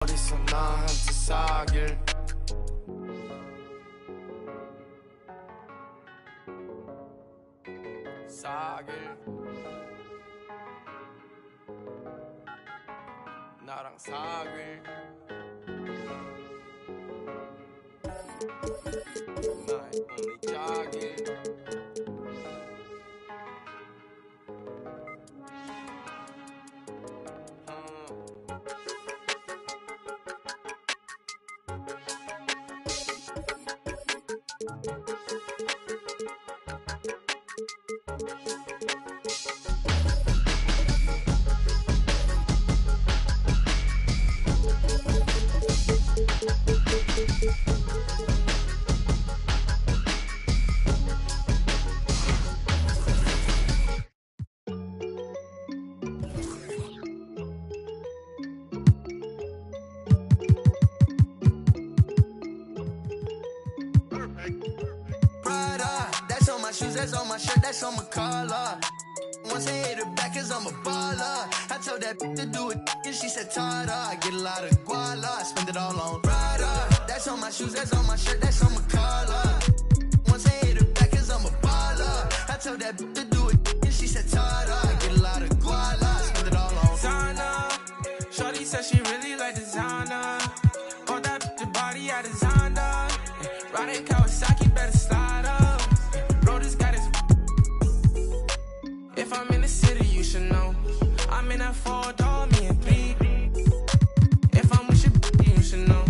어디서 나한테 사길 나랑 사귈 나의 only 자길 Shoes that's on my shirt, that's on my collar. Once I hit her back, cause I'm a baller. I told that to do it, and she said, Tada. I get a lot of guala, I spend it all on Prada. That's on my shoes, that's on my shirt, that's on my collar. Once I hit her back, cause I'm a baller. I told that to do it, and she said, Tada. I get a lot of guala, I spend it all on Zana. Shorty said she really like designer. Bought that the body I designed her. Riding Kawasaki, better slide up. If I'm in the city, you should know. I'm in that 4-door, me and 3. If I'm with your you should know.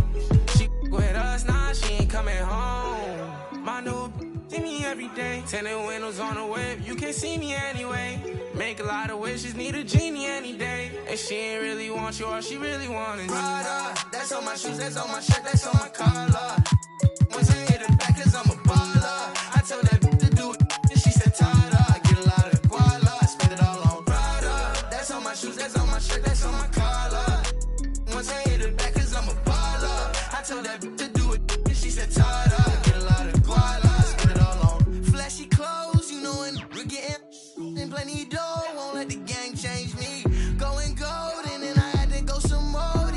She with us, nah, she ain't coming home. My new see me every day. Tinted windows on the whip, you can't see me anyway. Make a lot of wishes, need a genie any day. And she ain't really want you, all she really want is Prada. That's on my shoes, that's on my shirt, that's on my collar. Once I hit it back, cause I'm a baller. I told that to do it, and she said, Tada. Shoes that's on my shirt, that's on my collar. Once I hit it back, cause I'm a baller. I told that to do it, and she said, Tada. Get a lot of guala, spend it all on flashy clothes, you know, and we're getting plenty of dough. Won't let the gang change me. Going gold, and then I had to go some more.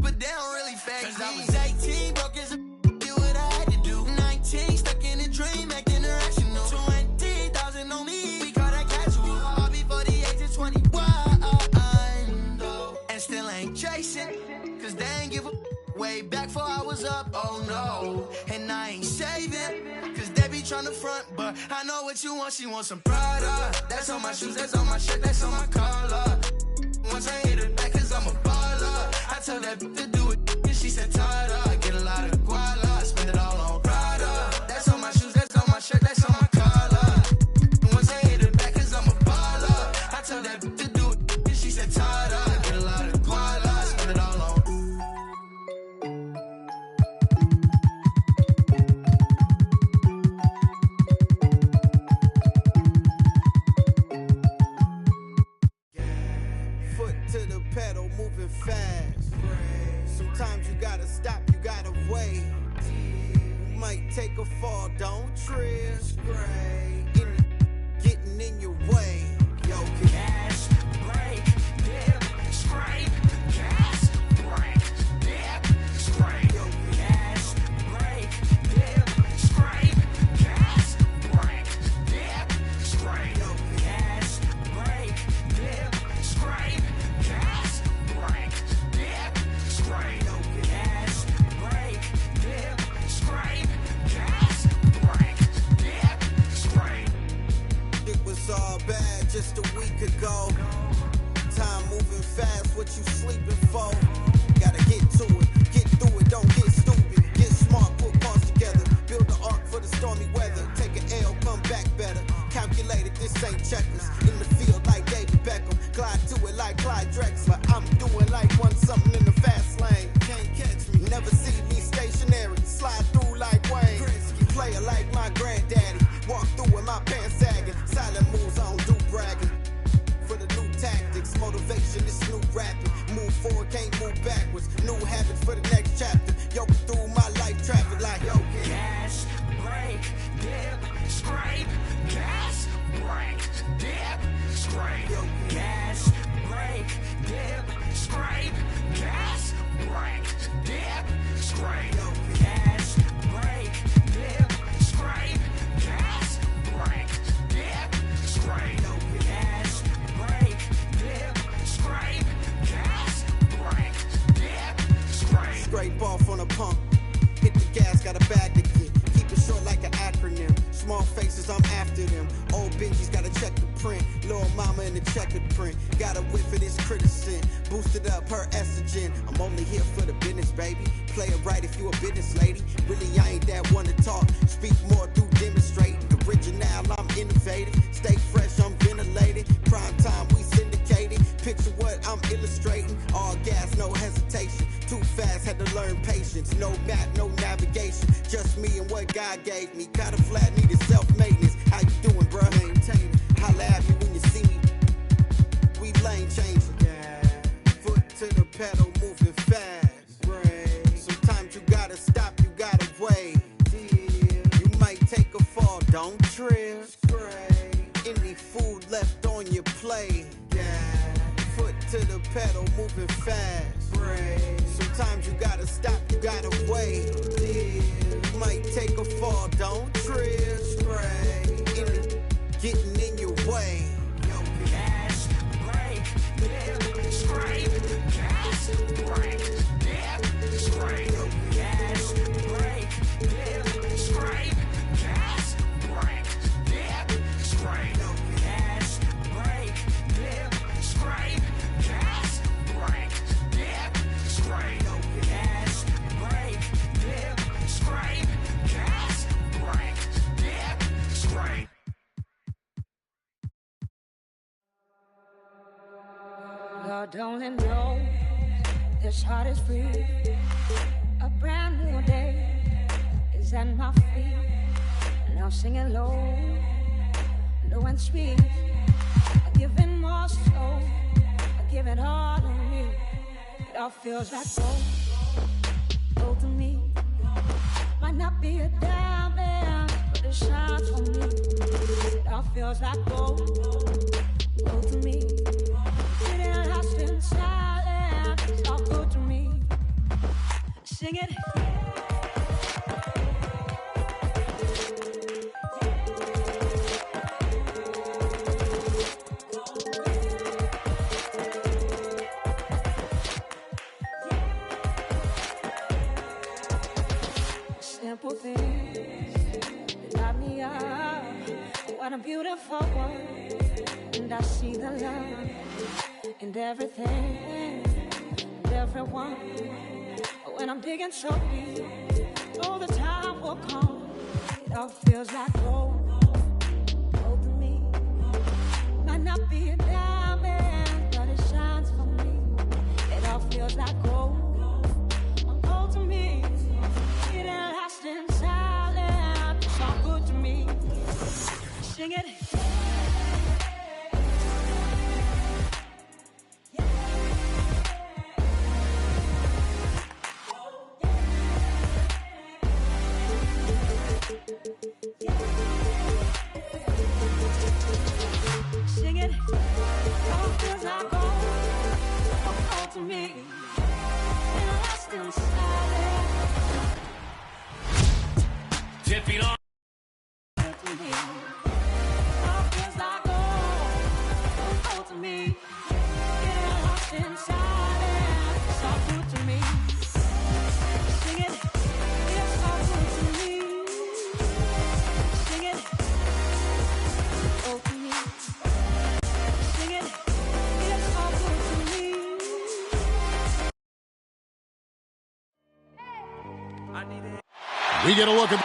But they don't really phase me. I was 18, broke as a do what I had to do. 19, stuck in a dream, acting irrational. 20,000 on me, we call that casual. All before the age of 21. Chasing, cause they ain't give a way back before I was up, oh no. And I ain't saving, cause they be tryna front, but I know what you want, she wants some Prada. That's on my shoes, that's on my shirt, that's on my collar. Once I hit it back, cause I'm a baller. I told that to do it, and she said, Tada. I get a lot of guala, I spend it all on Prada. That's on my shoes, that's on my shirt, that's on my collar. Once I hit it back, cause I'm a baller. I told that to do it, and she said, Tada. I get a lot of guala. Pedal moving fast. Sometimes you gotta stop, you gotta wait. You might take a fall, don't trip. Getting in your way. Yo, gas, brake, dip, scrape. Gas, brake, dip, scrape. Yo, gas, brake, dip, scrape. Gas, brake, dip, scrape. Yo, gas, brake, dip, scrape. Gas, brake, dip, scrape. No gas, brake, dip, scrape. Gas, brake, dip, scrape. It was all bad just a week ago. Time moving fast, what you a pump. Hit the gas, got a bag to get. Keep it short like an acronym. Small faces, I'm after them. Old Benji's gotta check the print. Little mama in the checkered print. Got a whiff of this criticism. Boosted up her estrogen. I'm only here for the business, baby. Play it right if you a business lady. Really, I ain't that one to talk. Speak more through demonstrate. Original, I'm innovative. Stay fresh, I'm ventilated. Prime time, we syndicated. Picture what I'm illustrating. All gas, no hesitation. Too fast, had to learn patience. No map, no navigation. Just me and what God gave me. Got a flat, needed self-maintenance. How you doing, bruh? Maintain it. Holla at me when you see me. We lane changing. Yeah. Foot to the pedal, moving fast. Brain. Sometimes you gotta stop, you gotta wait. Yeah. You might take a fall, don't trip. Spray. Any food left on your plate. Yeah. Foot to the pedal, moving fast. Brain. Sometimes you gotta stop, you gotta wait. Yeah. You might take a fall, don't trip. Spray. Getting in your way. Gas, brake, dip, scrape. Gas, brake, dip, scrape. Gas, brake, dip, scrape. Gas, brake, dip, scrape. Gas, brake, dip, scrape. Gas, brake, dip, scrape. Gas, brake, dip, scrape. Gas, brake, dip, scrape. Lord, don't let know this heart is free. A brand new day is at my feet. Now singing low, low and sweet. I give it more so, I give it all to me. It all feels like gold to me. Might not be a diamond, but it shines for me. It all feels like gold to me. Sitting lost in silence, it's all good to me. Sing it. Simple things that light me up. What a beautiful world. And I see the love in everything and everyone. When I'm digging so deep, oh, the time will come. It all feels like gold to me. Might not be a diamond, but it shines for me. It all feels like gold to me. It ain't lost in silence, it's all good to me. Sing it. Sing it, all feels like gold to me. And I'm lost in silence. Tipping on. To me, all feels like gold to me. And I'm lost in silence. It's all good to me. Sing it, it's all good to me. Sing it, gold to me. Sing it, it's all good to me. We get a look at.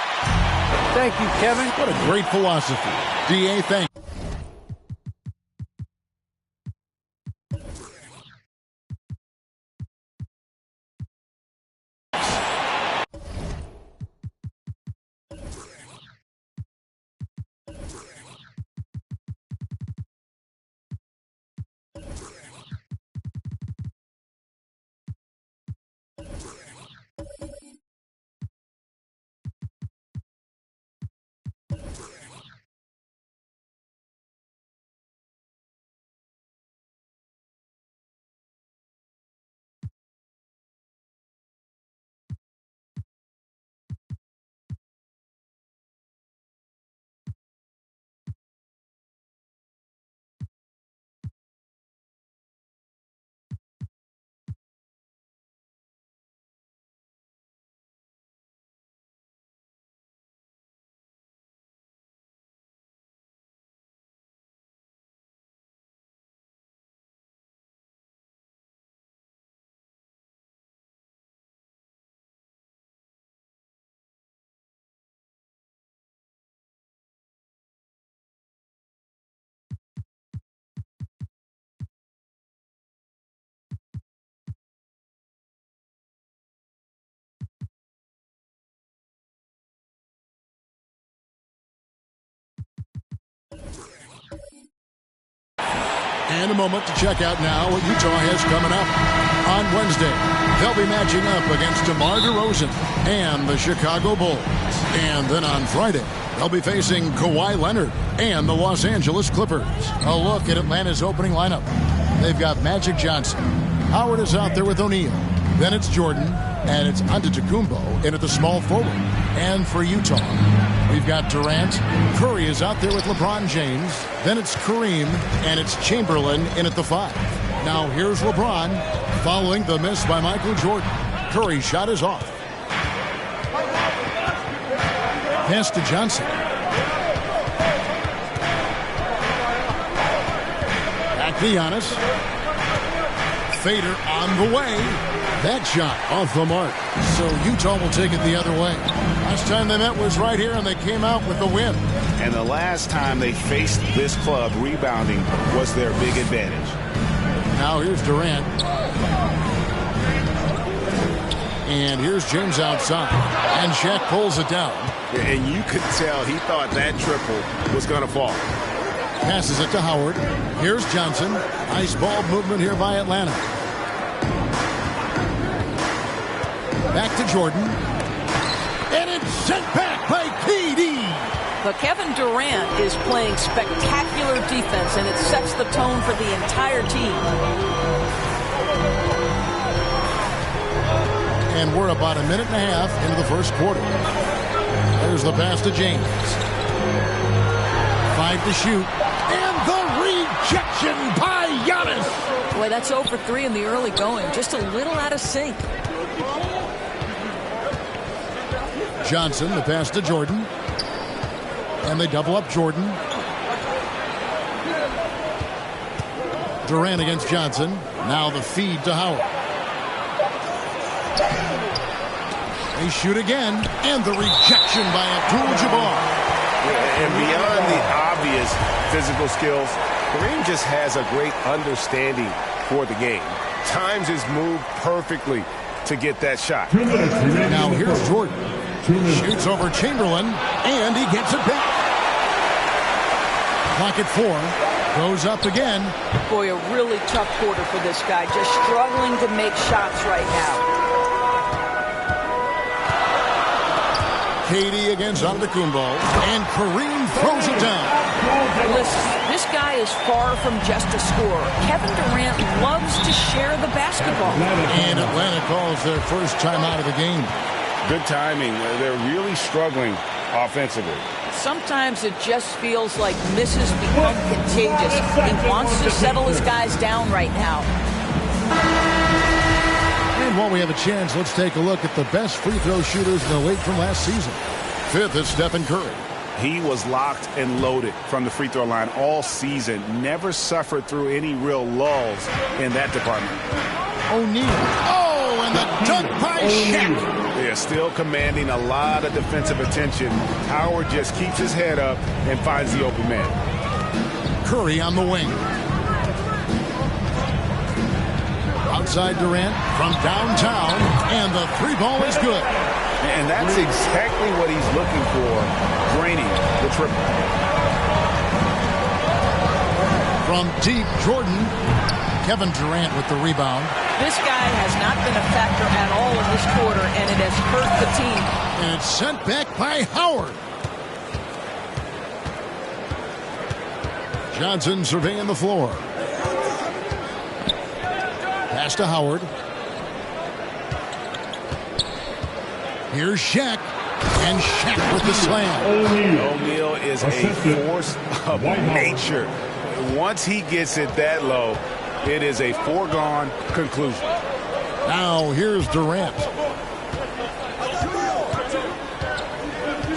Thank you, Kevin. What a great philosophy. DA, thank And a moment to check out now what Utah has coming up. On Wednesday, they'll be matching up against DeMar DeRozan and the Chicago Bulls. And then on Friday, they'll be facing Kawhi Leonard and the Los Angeles Clippers. A look at Atlanta's opening lineup. They've got Magic Johnson. Howard is out there with O'Neal. Then it's Jordan, and it's Antetokounmpo in at the small forward. And for Utah, we've got Durant. Curry is out there with LeBron James. Then it's Kareem, and it's Chamberlain in at the 5. Now here's LeBron following the miss by Michael Jordan. Curry's shot is off. Pass to Johnson. Back to Giannis. Fader on the way. That shot off the mark. So Utah will take it the other way. Last time they met was right here, and they came out with the win. And the last time they faced this club, rebounding was their big advantage. Now here's Durant. And here's James outside. And Shaq pulls it down. And you could tell he thought that triple was going to fall. Passes it to Howard. Here's Johnson. Nice ball movement here by Atlanta. Back to Jordan. And it's sent back by KD. But Kevin Durant is playing spectacular defense, and it sets the tone for the entire team. And we're about a minute and a half into the first quarter. There's the pass to James. 5 to shoot. And the rejection by Giannis. Boy, that's 0 for 3 in the early going. Just a little out of sync. Johnson, the pass to Jordan. And they double up Jordan. Durant against Johnson. Now the feed to Howard. They shoot again. And the rejection by Abdul-Jabbar. And beyond the obvious physical skills, Kareem just has a great understanding for the game. Times his move perfectly to get that shot. Now here's Jordan. Shoots over Chamberlain, and he gets it back. Clock at 4. Goes up again. Boy, a really tough quarter for this guy. Just struggling to make shots right now. KD against Antetokounmpo, and Kareem throws it down. Listen, this guy is far from just a scorer. Kevin Durant loves to share the basketball. And Atlanta calls their first timeout of the game. Good timing. They're really struggling offensively. Sometimes it just feels like misses become contagious. He wants to settle his guys down right now. And while we have a chance, let's take a look at the best free throw shooters in the league from last season. 5th is Stephen Curry. He was locked and loaded from the free throw line all season. Never suffered through any real lulls in that department. O'Neal. Oh, and the dunk by Shaq. They're still commanding a lot of defensive attention. Howard just keeps his head up and finds the open man. Curry on the wing. Outside Durant from downtown, and the 3 ball is good. And that's exactly what he's looking for, draining the triple. From deep, Jordan. Kevin Durant with the rebound. This guy has not been a factor at all in this quarter, and it has hurt the team. And it's sent back by Howard. Johnson surveying the floor. Pass to Howard. Here's Shaq. And Shaq with the slam. O'Neal is a force of nature. Once he gets it that low, it is a foregone conclusion. Now here's Durant.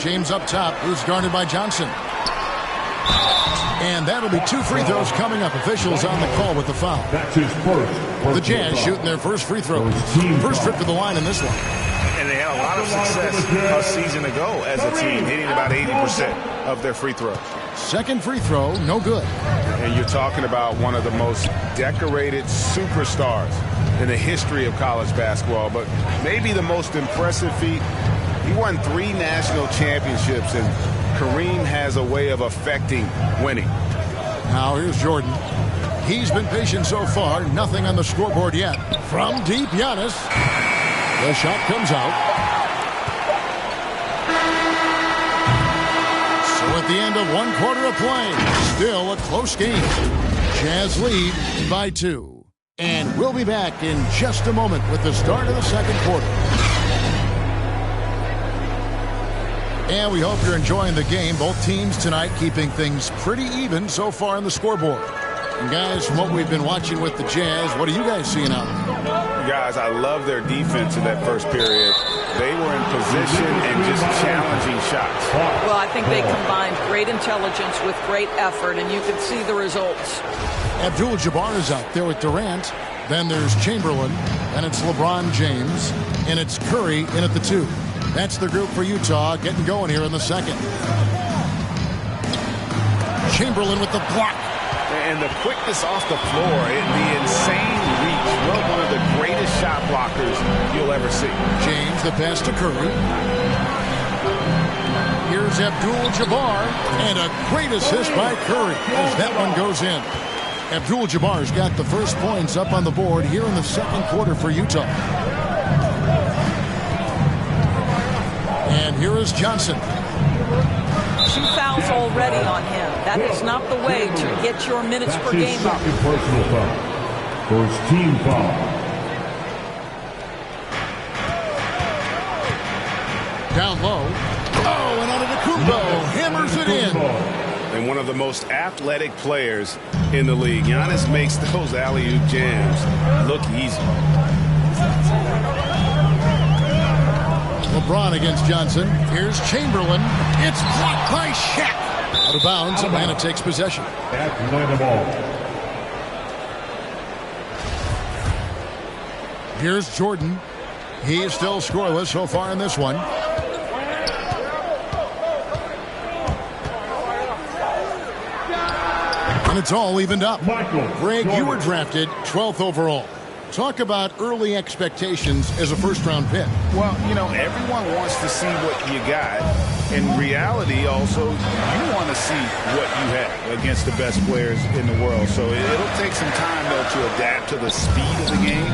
James up top, who's guarded by Johnson. And that'll be 2 free throws coming up. Officials on the call with the foul. That's his first. The Jazz shooting their first free throw. First trip to the line in this one. And they had a lot of success a season ago as a team, hitting about 80% of their free throws. Second free throw, no good. And you're talking about one of the most decorated superstars in the history of college basketball, but maybe the most impressive feat. He won 3 national championships, and Kareem has a way of affecting winning. Now here's Jordan. He's been patient so far. Nothing on the scoreboard yet. From deep, Giannis. The shot comes out. So at the end of 1 quarter of play, still a close game. Jazz lead by 2. And we'll be back in just a moment with the start of the second quarter. And we hope you're enjoying the game. Both teams tonight keeping things pretty even so far on the scoreboard. And guys, from what we've been watching with the Jazz, what are you guys seeing out there? Guys, I love their defense in that first period. They were in position and just challenging shots. Well, I think they combined great intelligence with great effort, and you could see the results. Abdul-Jabbar is out there with Durant. Then there's Chamberlain. Then it's LeBron James. And it's Curry in at the 2. That's the group for Utah getting going here in the second. Chamberlain with the block. And the quickness off the floor and the insane reach. Well, one of the greatest shot blockers you'll ever see. James, the pass to Curry. Here's Abdul-Jabbar. And a great assist by Curry as that one goes in. Abdul-Jabbar's got the first points up on the board here in the second quarter for Utah. And here is Johnson. 2 fouls already on him. That is not the way to get your minutes per game up. Personal foul. First team foul. Down low. Oh, and Antetokounmpo hammers it in. And one of the most athletic players in the league. Giannis makes those alley-oop jams look easy. LeBron against Johnson. Here's Chamberlain. It's blocked by Shaq. Out of bounds. Atlanta takes possession. Atlanta ball. Here's Jordan. He is still scoreless so far in this one. And it's all evened up. Greg, you were drafted 12th overall. Talk about early expectations as a first-round pick. Well, you know, everyone wants to see what you got. In reality, also, you want to see what you have against the best players in the world. So it'll take some time, though, to adapt to the speed of the game.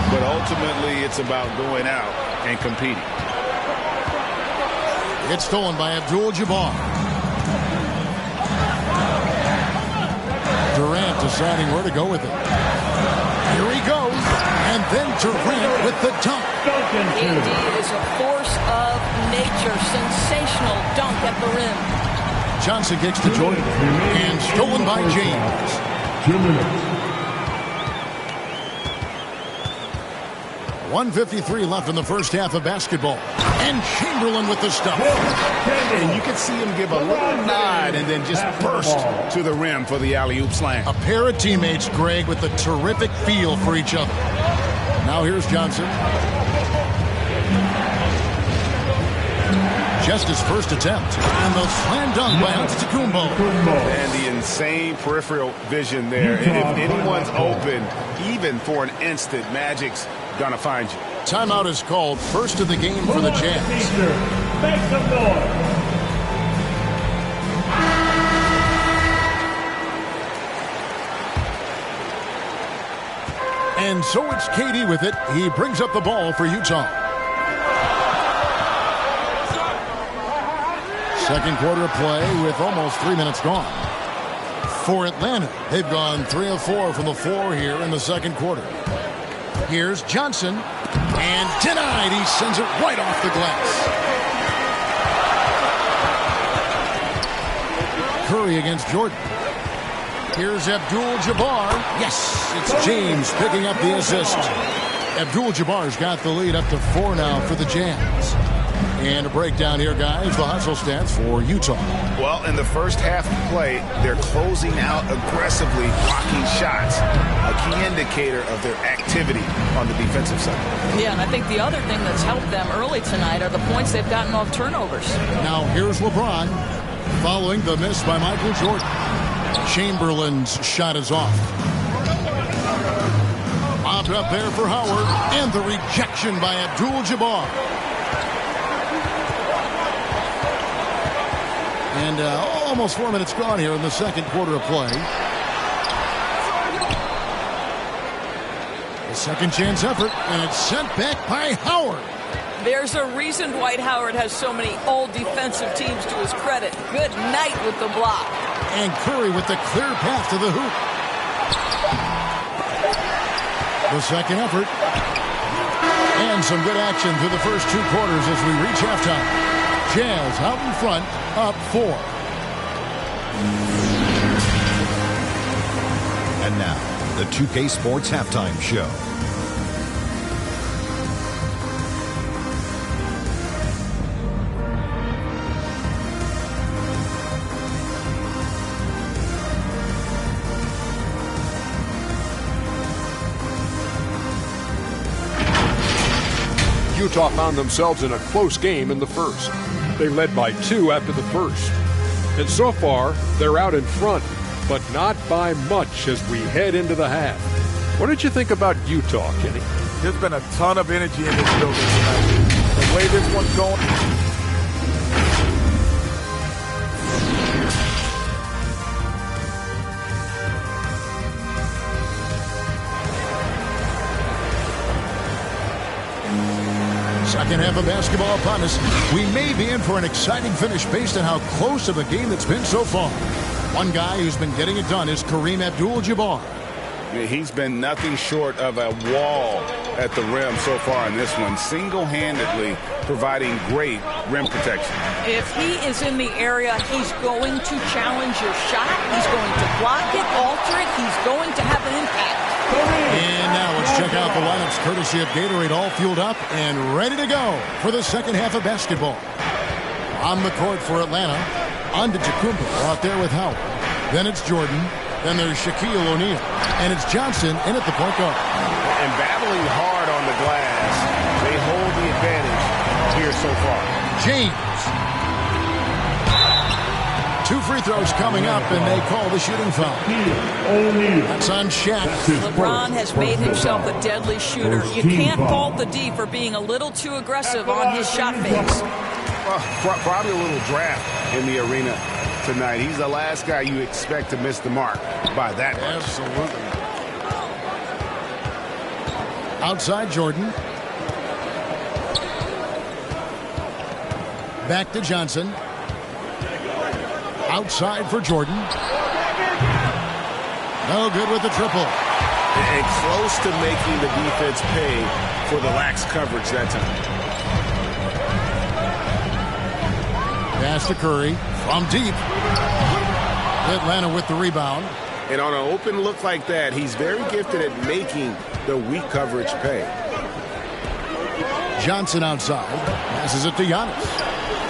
But ultimately, it's about going out and competing. It's stolen by Abdul-Jabbar. Durant deciding where to go with it. Here he goes. And then Durant with the dunk. AD is a force of nature. Sensational dunk at the rim. Johnson kicks to Jordan. And stolen by James. 2 minutes. 1:53 left in the first half of basketball. And Chamberlain with the stuff. And you can see him give a little nod and then just burst to the rim for the alley-oop slam. A pair of teammates, Greg, with a terrific feel for each other. Now here's Johnson. Just his first attempt. And the slam dunk by Antetokounmpo. And the insane peripheral vision there. If anyone's open, even for an instant, Magic's gonna find you. Timeout is called. First of the game for the Jazz. Make some noise. And so it's KD with it. He brings up the ball for Utah. Second quarter play with almost 3 minutes gone. For Atlanta, they've gone 3 of 4 from the floor here in the second quarter. Here's Johnson. And denied. He sends it right off the glass. Curry against Jordan. Here's Abdul-Jabbar. Yes, it's James picking up the assist. Abdul-Jabbar's got the lead up to 4 now for the Jazz. And a breakdown here, guys. The hustle stats for Utah. Well, in the first half of play, they're closing out aggressively, blocking shots. A key indicator of their activity on the defensive side. Yeah, and I think the other thing that's helped them early tonight are the points they've gotten off turnovers. Now here's LeBron following the miss by Michael Jordan. Chamberlain's shot is off. Bobbed up there for Howard. And the rejection by Abdul-Jabbar. And almost 4 minutes gone here in the second quarter of play. Second chance effort, and it's sent back by Howard. There's a reason Dwight Howard has so many all defensive teams to his credit. Good night with the block. And Curry with the clear path to the hoop. The second effort. And some good action through the first 2 quarters as we reach halftime. Jazz out in front, up 4. And now, the 2K Sports Halftime Show. Utah found themselves in a close game in the first. They led by 2 after the first. And so far, they're out in front, but not by much as we head into the half. What did you think about Utah, Kenny? There's been a ton of energy in this building tonight. The way this one's going. Second half of basketball upon us. We may be in for an exciting finish based on how close of a game it's been so far. One guy who's been getting it done is Kareem Abdul-Jabbar. He's been nothing short of a wall at the rim so far in this one, single-handedly providing great rim protection. If he is in the area, he's going to challenge your shot. He's going to block it, alter it. He's going to have an impact. And now let's check out the lineups courtesy of Gatorade, all fueled up and ready to go for the second half of basketball. On the court for Atlanta, Antetokounmpo out there with Howard. Then it's Jordan. Then there's Shaquille O'Neal. And it's Johnson in at the point guard. And battling hard on the glass, they hold the advantage here so far. James. 2 free throws coming up, and they call the shooting foul. That's on Shaq. LeBron has made himself a deadly shooter. You can't fault the D for being a little too aggressive on his shot fakes. Well, probably a little draft in the arena tonight. He's the last guy you expect to miss the mark by that much. Absolutely. Outside Jordan. Back to Johnson. Outside for Jordan. No good with the triple. And close to making the defense pay for the lax coverage that time. Pass to Curry from deep. Atlanta with the rebound. And on an open look like that, he's very gifted at making the weak coverage pay. Johnson outside. Passes it to Giannis.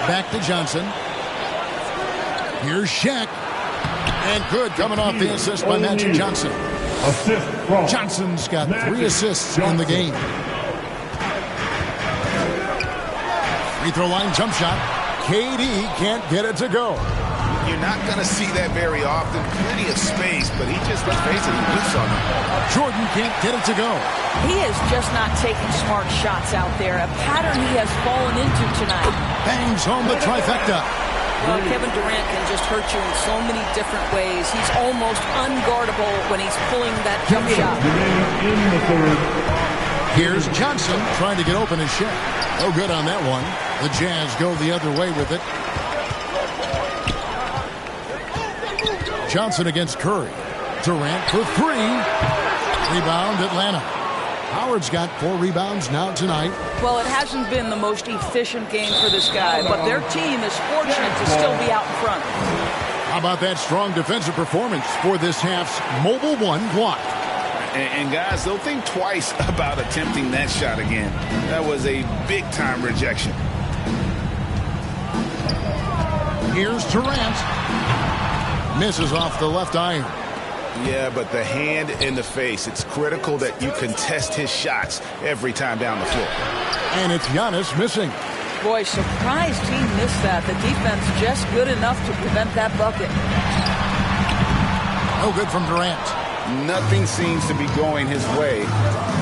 Back to Johnson. Here's Shaq. And good coming off the assist by Magic Johnson. Johnson's got 3 assists in the game. Free throw line jump shot. KD can't get it to go. You're not going to see that very often. Plenty of space, but he just, let's face it, he whiffs on it. Jordan can't get it to go. He is just not taking smart shots out there. A pattern he has fallen into tonight. Bangs home the trifecta. Well, Kevin Durant can just hurt you in so many different ways. He's almost unguardable when he's pulling that jump shot. Here's Johnson trying to get open his shot. No good on that one. The Jazz go the other way with it. Johnson against Curry. Durant for 3. Rebound Atlanta. Howard's got 4 rebounds now tonight. Well, it hasn't been the most efficient game for this guy, but their team is fortunate to still be out in front. How about that strong defensive performance for this half's Mobile One block? And guys, they'll think twice about attempting that shot again. That was a big-time rejection. Here's Durant. Misses off the left iron. Yeah, but the hand in the face, it's critical that you contest his shots every time down the floor. And it's Giannis missing. Boy, surprised he missed that. The defense just good enough to prevent that bucket. No good from Durant. Nothing seems to be going his way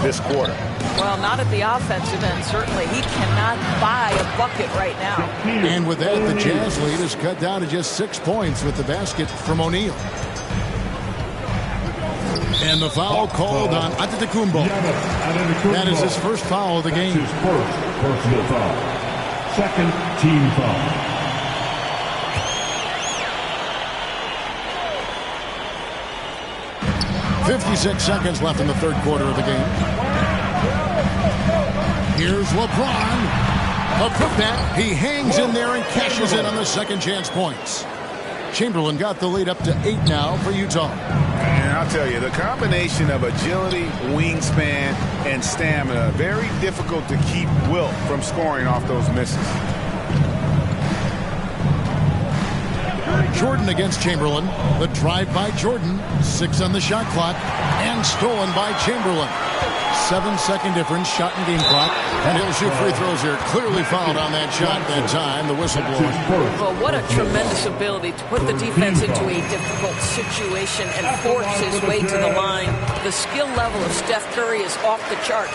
this quarter. Well, not at the offensive end, certainly. He cannot buy a bucket right now. And with that, the Jazz lead is cut down to just 6 points with the basket from O'Neal. And the foul called on Antetokounmpo. That is his first foul of the game. His first personal foul. Second team foul. .56 seconds left in the third quarter of the game. Here's LeBron. A putback. He hangs in there and cashes in on the second chance points. Chamberlain got the lead up to 8 now for Utah. And I'll tell you, the combination of agility, wingspan, and stamina, very difficult to keep Wilt from scoring off those misses. Jordan against Chamberlain. The drive by Jordan. 6 on the shot clock. And stolen by Chamberlain. 7-second difference, shot and game clock. And he'll shoot free throws here. Clearly fouled on that shot that time, the whistle blowing. Well, what a tremendous ability to put the defense into a difficult situation and force his way to the line. The skill level of Steph Curry is off the charts.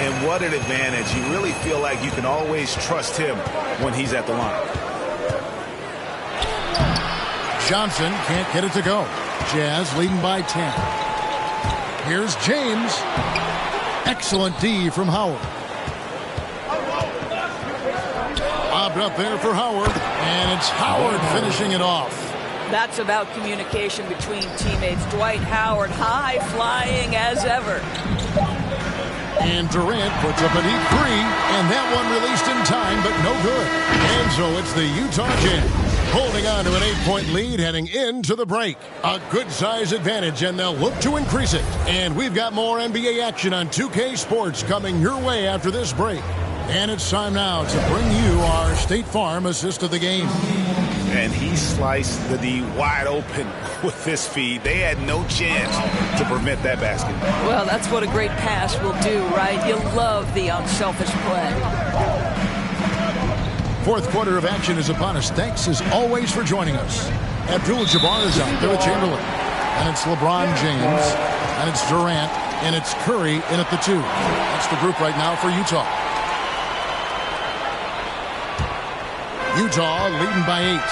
And what an advantage. You really feel like you can always trust him when he's at the line. Johnson can't get it to go. Jazz leading by 10. Here's James. Excellent D from Howard. Lobbed up there for Howard. And it's Howard finishing it off. That's about communication between teammates. Dwight Howard high flying as ever. And Durant puts up a deep three. And that one released in time, but no good. And so it's the Utah Jazz holding on to an 8-point lead heading into the break. A good size advantage, and they'll look to increase it. And we've got more NBA action on 2K Sports coming your way after this break. And it's time now to bring you our State Farm assist of the game. And he sliced the D wide open with this feed. They had no chance to prevent that basket. Well, that's what a great pass will do, right? You love the unselfish play. Fourth quarter of action is upon us. Thanks as always for joining us. Abdul-Jabbar is out there with Chamberlain. And it's LeBron James. And it's Durant. And it's Curry in at the 2. That's the group right now for Utah. Utah leading by 8.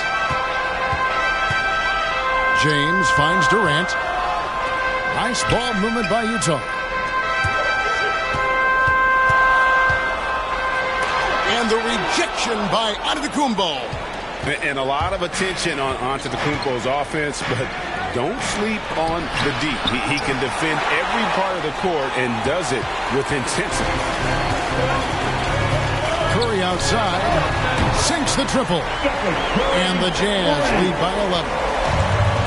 James finds Durant. Nice ball movement by Utah. And the rejection by Antetokounmpo. And a lot of attention on Antetokounmpo's offense, but don't sleep on the D. He can defend every part of the court and does it with intensity. Curry outside, sinks the triple. And the Jazz lead by 11.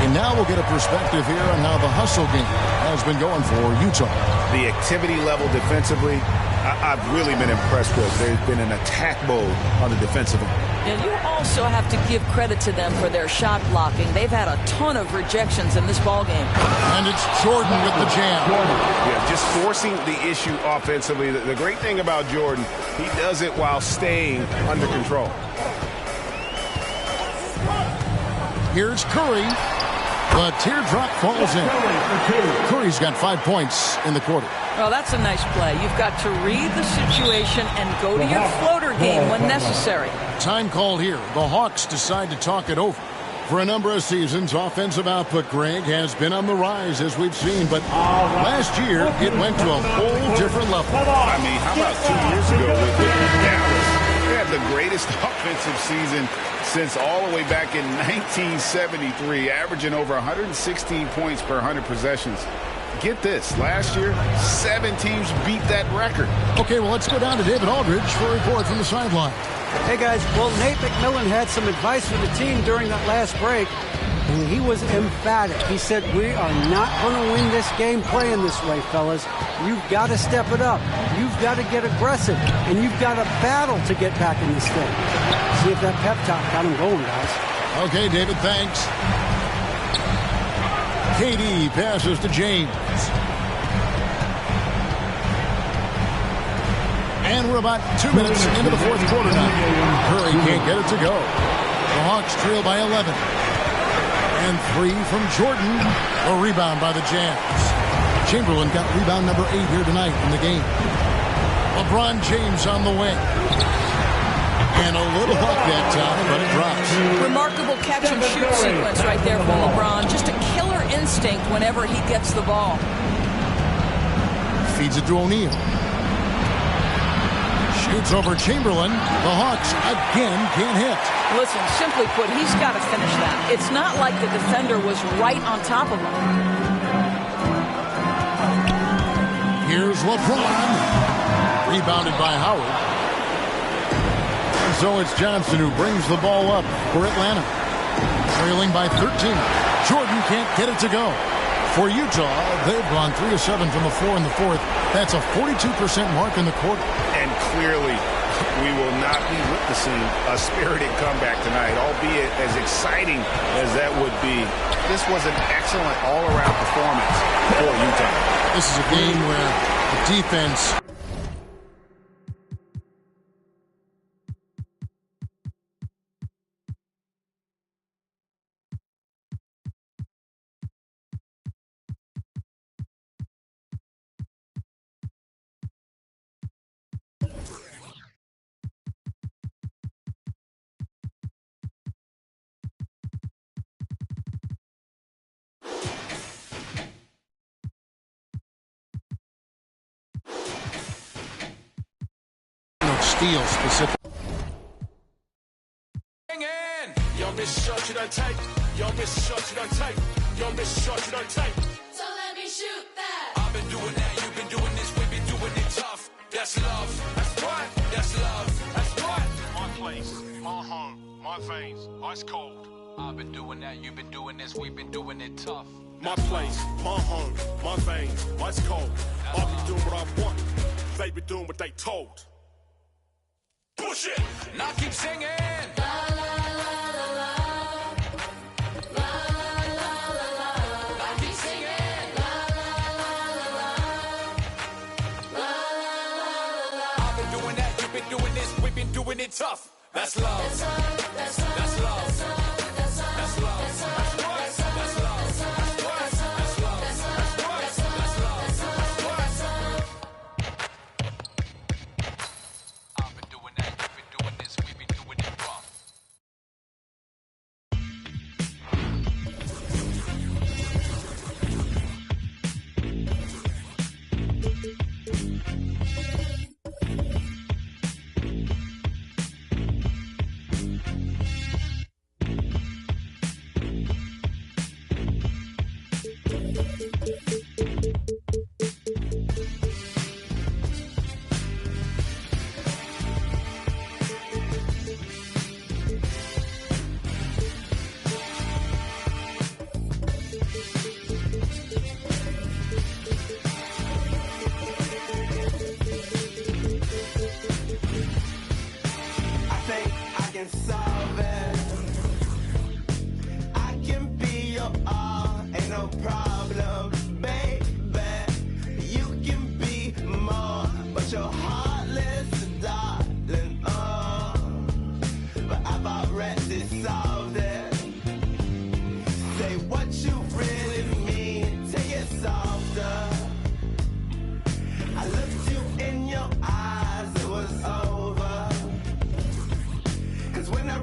And now we'll get a perspective here on how the hustle game has been going for Utah. The activity level defensively, I've really been impressed with. There's been an attack mode on the defensive end. And you also have to give credit to them for their shot blocking. They've had a ton of rejections in this ballgame. And it's Jordan with the jam. Yeah, just forcing the issue offensively. The great thing about Jordan, he does it while staying under control. Here's Curry. The teardrop falls in. Curry's got 5 points in the quarter. Well, that's a nice play. You've got to read the situation and go to your floater game when necessary. Time called here. The Hawks decide to talk it over. For a number of seasons, offensive output, Greg, has been on the rise, as we've seen. But last year, it went to a whole different level. I mean, how about 2 years ago with Dallas? They had the greatest offensive season since all the way back in 1973, averaging over 116 points per 100 possessions. Get this, last year, 7 teams beat that record. Okay, well, let's go down to David Aldridge for a report from the sideline. Hey, guys, well, Nate McMillan had some advice for the team during that last break, and he was emphatic. He said, we are not going to win this game playing this way, fellas. You've got to step it up. You've got to get aggressive, and you've got to battle to get back in this game. See if that pep talk got him going, guys. Okay, David, thanks. KD passes to James. And we're about 2 minutes into the fourth quarter now. Curry can't get it to go. The Hawks trail by 11. And 3 from Jordan. A rebound by the Jazz. Chamberlain got rebound number 8 here tonight in the game. LeBron James on the way. And a little luck that time, but it drops. Remarkable catch-and-shoot sequence right there for LeBron. Just a killer instinct whenever he gets the ball. Feeds it to O'Neal. Shoots over Chamberlain. The Hawks again can't hit. Listen, simply put, he's got to finish that. It's not like the defender was right on top of him. Here's LeBron. Rebounded by Howard. And so it's Johnson who brings the ball up for Atlanta. Trailing by 13. Jordan can't get it to go. For Utah, they've gone 3 of 7 from the floor in the fourth. That's a 42% mark in the quarter. And clearly, we will not be witnessing a spirited comeback tonight, albeit as exciting as that would be. This was an excellent all-around performance for Utah. This is a game where the defense... Steal specific. Hang in. Yo, miss shot you don't take. Yo, miss shot you don't take. Yo, miss shot you don't take. So let me shoot that. I've been doing that. You've been doing this. We've been doing it tough. That's love. That's right. That's love. That's right. My place, my home, my veins, ice cold. I've been doing that. You've been doing this. We've been doing it tough. My place, my home, my veins, ice cold. I've been doing what I want. They been doing what they told. Push it! Now keep singing! La, la, la, la, la. La, la, la, la, la. Now keep singing! La, la, la, la, la. La, la, la, la, la. I've been doing that, you've been doing this, we've been doing it tough. That's love. That's love. That's love. That's love. That's love. That's love. That's love. That's right. That's love. That's love. That's right. That's love. That's right. That's love. That's love. I've been doing that, you've been doing this, we've been doing it rough. When I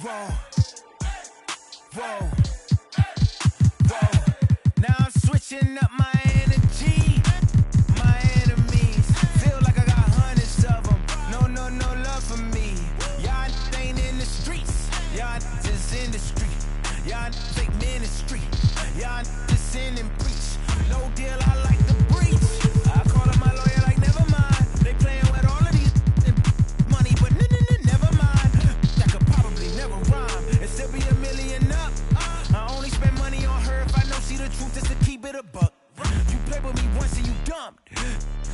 Whoa. Whoa. Whoa. Now I'm switching up my energy. My enemies feel like I got hundreds of them. No love for me. Y'all ain't in the streets. Y'all just in the street. Y'all fake ministry. Y'all just sin and preach. No deal, I like the breach. I call up my lawyer like never mind. They playing with all of these money, but never mind. That could probably never rhyme and still be $1 million up. I only spend money on her if I know she the truth, just to keep it a buck. You play with me once and you dumb.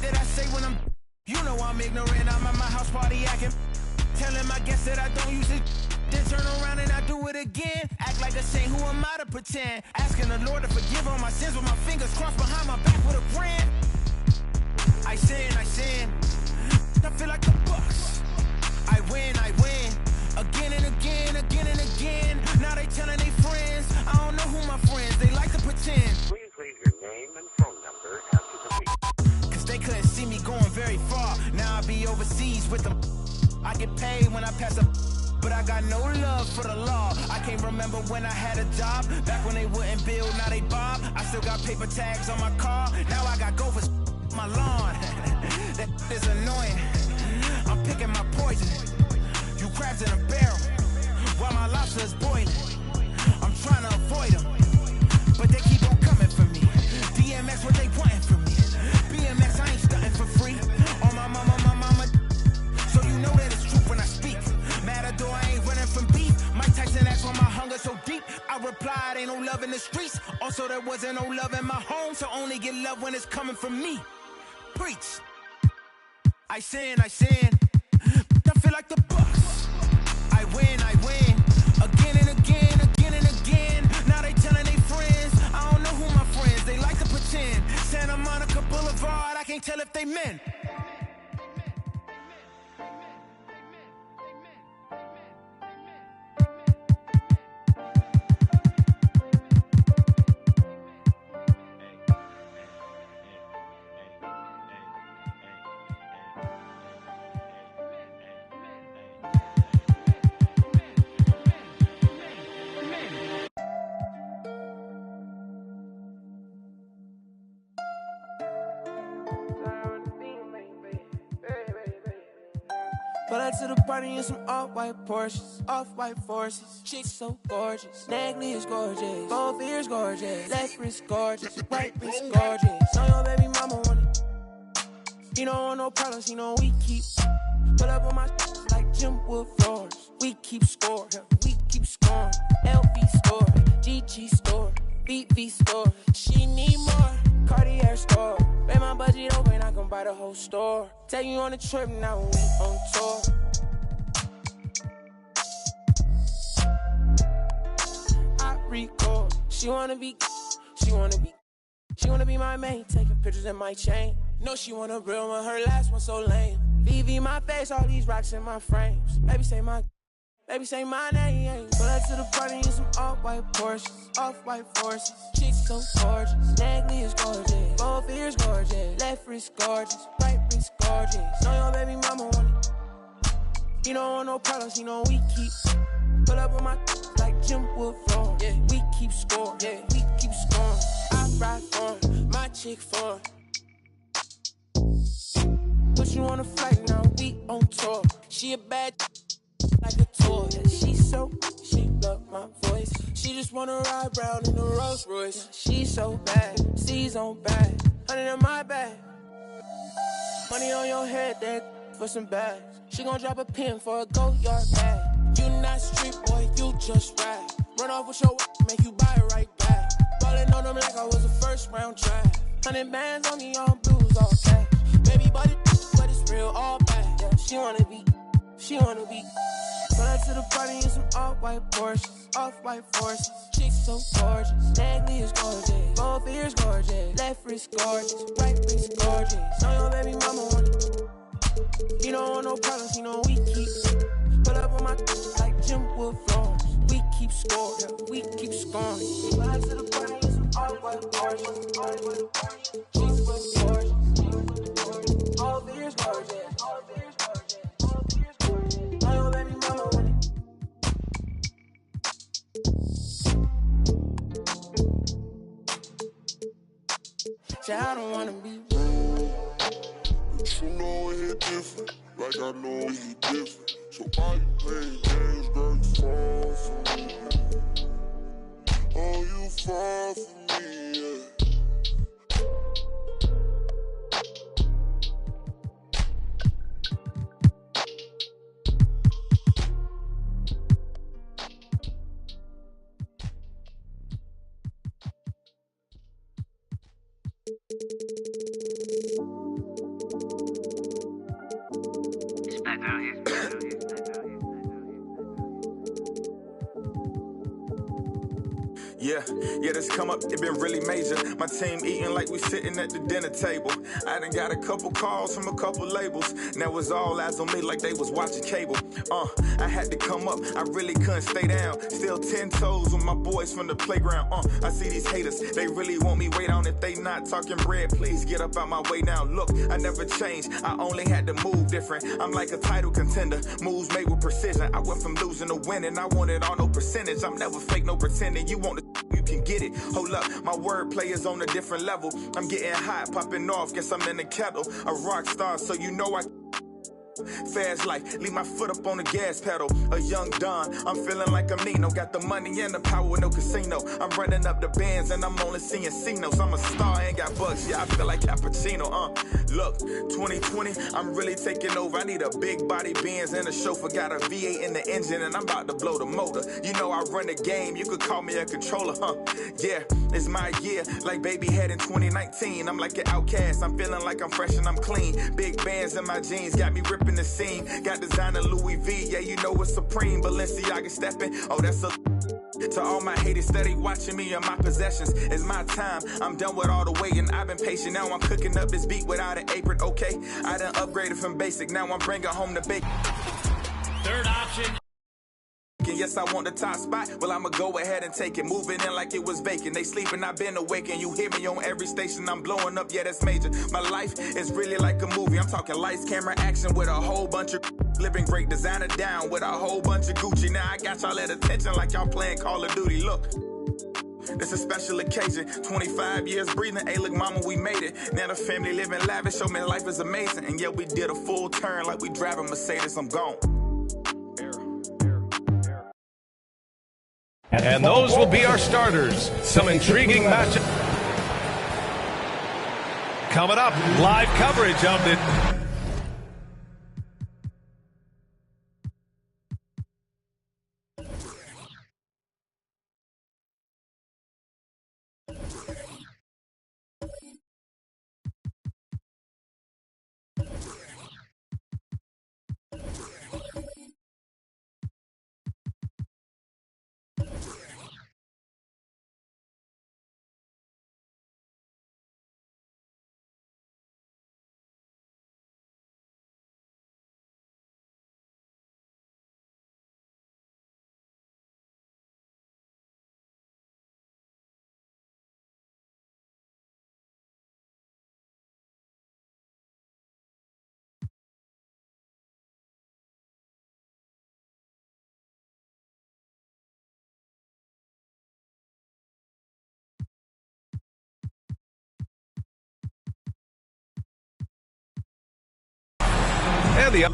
Did I say when I'm? You know I'm ignorant. I'm at my house party acting. Telling my guests that I don't use it. Then turn around and I do it again. Act like a saint, who am I to pretend? Asking the Lord to forgive all my sins with my fingers crossed behind my back with a grin. I sin. I feel like the Bucks. I win. Again and again. Now they telling their friends. I don't know who my friends, they like to pretend. Please leave your name and phone number after the beep. Cause they couldn't see me going very far. Now I be overseas with them. I get paid when I pass up, but I got no love for the law. I can't remember when I had a job. Back when they wouldn't build, now they bob. I still got paper tags on my car. Now I got gophers my lawn. That is annoying. I'm picking my poison. You crabs in a barrel, while my lobster is boiling. I'm trying to avoid them, but they keep on coming for me. DMX, what they wanting from me. BMX, I ain't stunting for free. On my mama. So you know that it's true when I speak. Matador, I ain't running from beef. Mike Tyson asked why my hunger so deep. I replied, ain't no love in the streets. Also, there wasn't no love in my home, so only get love when it's coming from me. Preach. I sin. I feel like the Bucks. I win. Again and again. Now they telling their friends. I don't know who my friends, they like to pretend. Santa Monica Boulevard, I can't tell if they men. Pull up to the party in some off-white Porsches, off-white forces. Chicks so gorgeous, neck is gorgeous, both ears gorgeous, left wrist gorgeous, right wrist gorgeous. Know your baby mama want it. He don't want no problems, he know we keep. Pull up on my like Jim Wood floors. We keep score, we keep scoring. LV store, GG store, BV store. She need more, Cartier store. Pay my budget over and I can buy the whole store. Take you on a trip now when we on tour. I record. She wanna be my main. Taking pictures in my chain. No, she want a real one, her last one so lame. VV my face, all these rocks in my frames. Baby say my name. Pull up to the party in some off-white Porsches, off-white forces. Chicks so gorgeous, neck is gorgeous, both ears gorgeous, left wrist gorgeous, right wrist gorgeous. Know your baby mama want it. He don't want no problems, he know we keep. Pull up on my like Jim Wood floor. Yeah, we keep score. Yeah, we keep scoring. I ride for my chick for. Put you on a flight now, we on tour. She a bad like a toy. Yeah, she love my voice. She just wanna ride round in the Rolls Royce. Yeah, she so bad, C's on bag, 100 in my bag. Money on your head, that for some bags. She gon' drop a pin for a go yard bag. You not street boy, you just ride. Run off with your make you buy it right back. Ballin' on them like I was a first round draft. 100 bands on me, all blues, all cash. Baby, but it's real, all bad. Yeah, she wanna be. Pull up to the party in some off-white Porsches, off-white forces. Chicks so gorgeous, neck is gorgeous, both ears gorgeous, left wrist gorgeous, right wrist gorgeous. Know your baby mama want it. He don't want no problems, he know we keep. Pull up on my like Jim Wood floors. We keep score, yeah, we keep scoring. Pull up to the party in some off-white Porsches, off-white forces. Chicks so gorgeous, both ears gorgeous, both ears gorgeous. Know your baby mama want it. say I don't wanna be. But you know it hit different, like I know it hit different. So why you playing games, girl? You fall for me. Oh, you fall for me, yeah. Yeah, this come up, it been really major. My team eating like we sitting at the dinner table. I done got a couple calls from a couple labels. Now it's all eyes on me like they was watching cable. I had to come up, I really couldn't stay down. Still 10 toes with my boys from the playground. I see these haters, they really want me way down. If they not talking bread, please get up out my way now. Look, I never changed, I only had to move different. I'm like a title contender, moves made with precision. I went from losing to winning, I wanted all no percentage. I'm never fake, no pretending. You want the you can get it. Hold up, my wordplay is on a different level. I'm getting hot, popping off, guess I'm in the kettle. A rock star, so you know I fast life, leave my foot up on the gas pedal. A young Don, I'm feeling like I'm Nino. Got the money and the power, no casino. I'm running up the bands and I'm only seeing C-notes. I'm a star, ain't got bugs, yeah, I feel like Cappuccino. Look, 2020, I'm really taking over. I need a big body Benz and a chauffeur. Got a V8 in the engine and I'm about to blow the motor. You know I run the game, you could call me a controller, Yeah, it's my year, like baby had in 2019. I'm like an outcast, I'm feeling like I'm fresh and I'm clean. Big bands in my jeans, got me ripping the scene. Got designer Louis V, yeah, you know it's supreme. Balenciaga stepping, oh, that's a... To all my haters steady watching me and my possessions. It's my time, I'm done with all the waiting. I've been patient, now I'm cooking up this beat without an apron, okay? I done upgraded from basic, now I'm bringing home the bacon. Third option. Yes, I want the top spot. Well, I'ma go ahead and take it. Moving in like it was vacant. They sleeping, I've been awake, and you hear me on every station. I'm blowing up, yeah, that's major. My life is really like a movie. I'm talking lights, camera, action with a whole bunch of living great. Designer down with a whole bunch of Gucci. Now I got y'all at attention like y'all playing Call of Duty. Look, it's a special occasion. 25 years breathing. Hey, look, mama, we made it. Now the family living lavish. Show me life is amazing. And yeah, we did a full turn like we driving Mercedes. I'm gone. And those will be our starters. Some intriguing matchup coming up. Live coverage of it. And the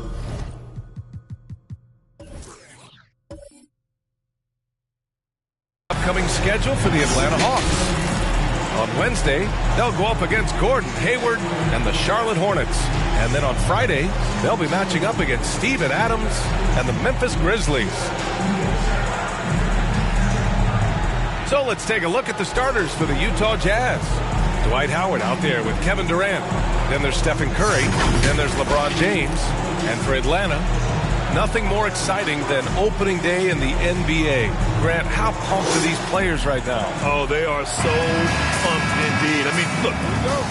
upcoming schedule for the Atlanta Hawks. On Wednesday, they'll go up against Gordon Hayward and the Charlotte Hornets. And then on Friday, they'll be matching up against Steven Adams and the Memphis Grizzlies. So let's take a look at the starters for the Utah Jazz. Dwight Howard out there with Kevin Durant. Then there's Stephen Curry. Then there's LeBron James. And for Atlanta, nothing more exciting than opening day in the NBA. Grant, how pumped are these players right now? Oh, they are so pumped indeed. I mean, look,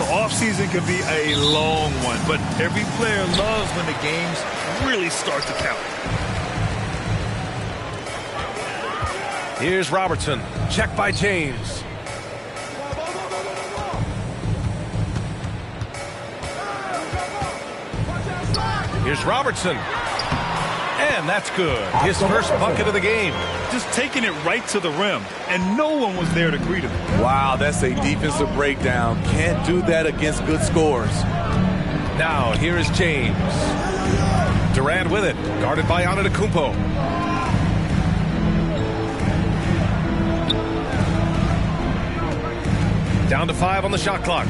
the offseason can be a long one, but every player loves when the games really start to count. Here's Robertson. Check by James. Here's Robertson. And And that's good. His first bucket of the game. Just taking it right to the rim, and no one was there to greet him. Wow, that's a defensive breakdown. Can't do that against good scores. Now, here is James. Durant with it, guarded by Antetokounmpo. Down to 5 on the shot clock.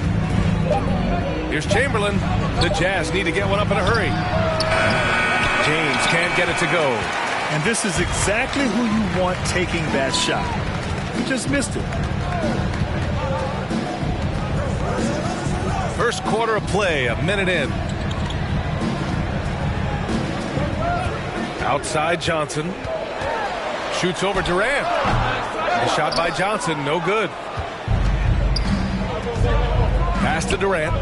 Here's Chamberlain. The Jazz need to get one up in a hurry. James can't get it to go. And this is exactly who you want taking that shot. He just missed it. First quarter of play, a minute in. Outside Johnson. Shoots over Durant. The shot by Johnson, no good. Pass to Durant.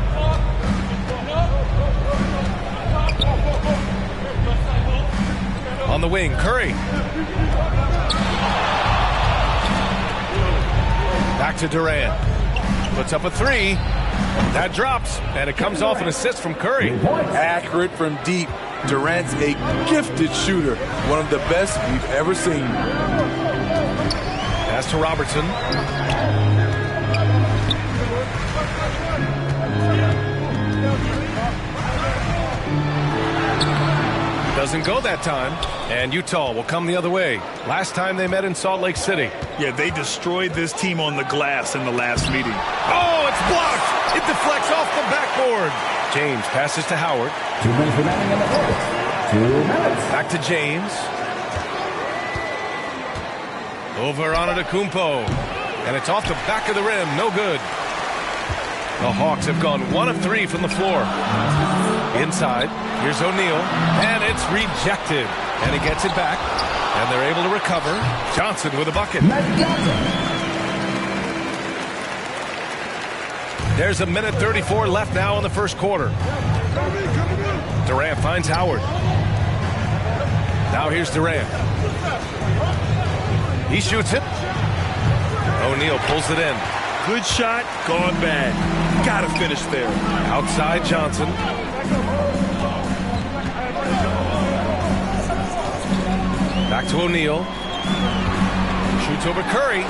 On the wing, Curry. Back to Durant. Puts up a 3. That drops, and it comes off an assist from Curry. Accurate from deep. Durant's a gifted shooter. One of the best we've ever seen. Pass to Robertson. Doesn't go that time, and Utah will come the other way. Last time they met in Salt Lake City. Yeah, they destroyed this team on the glass in the last meeting. Oh, it's blocked! It deflects off the backboard. James passes to Howard. 2 minutes remaining in the fourth. 2 minutes. Back to James. Over Antetokounmpo. And it's off the back of the rim. No good. The Hawks have gone 1 of 3 from the floor. Inside. Here's O'Neal. And it's rejected. And he gets it back. And they're able to recover. Johnson with a bucket. There's a minute 34 left now in the first quarter. Durant finds Howard. Now here's Durant. He shoots it. O'Neal pulls it in. Good shot, gone bad. Gotta finish there. Outside Johnson. Back to O'Neal. Shoots over Curry.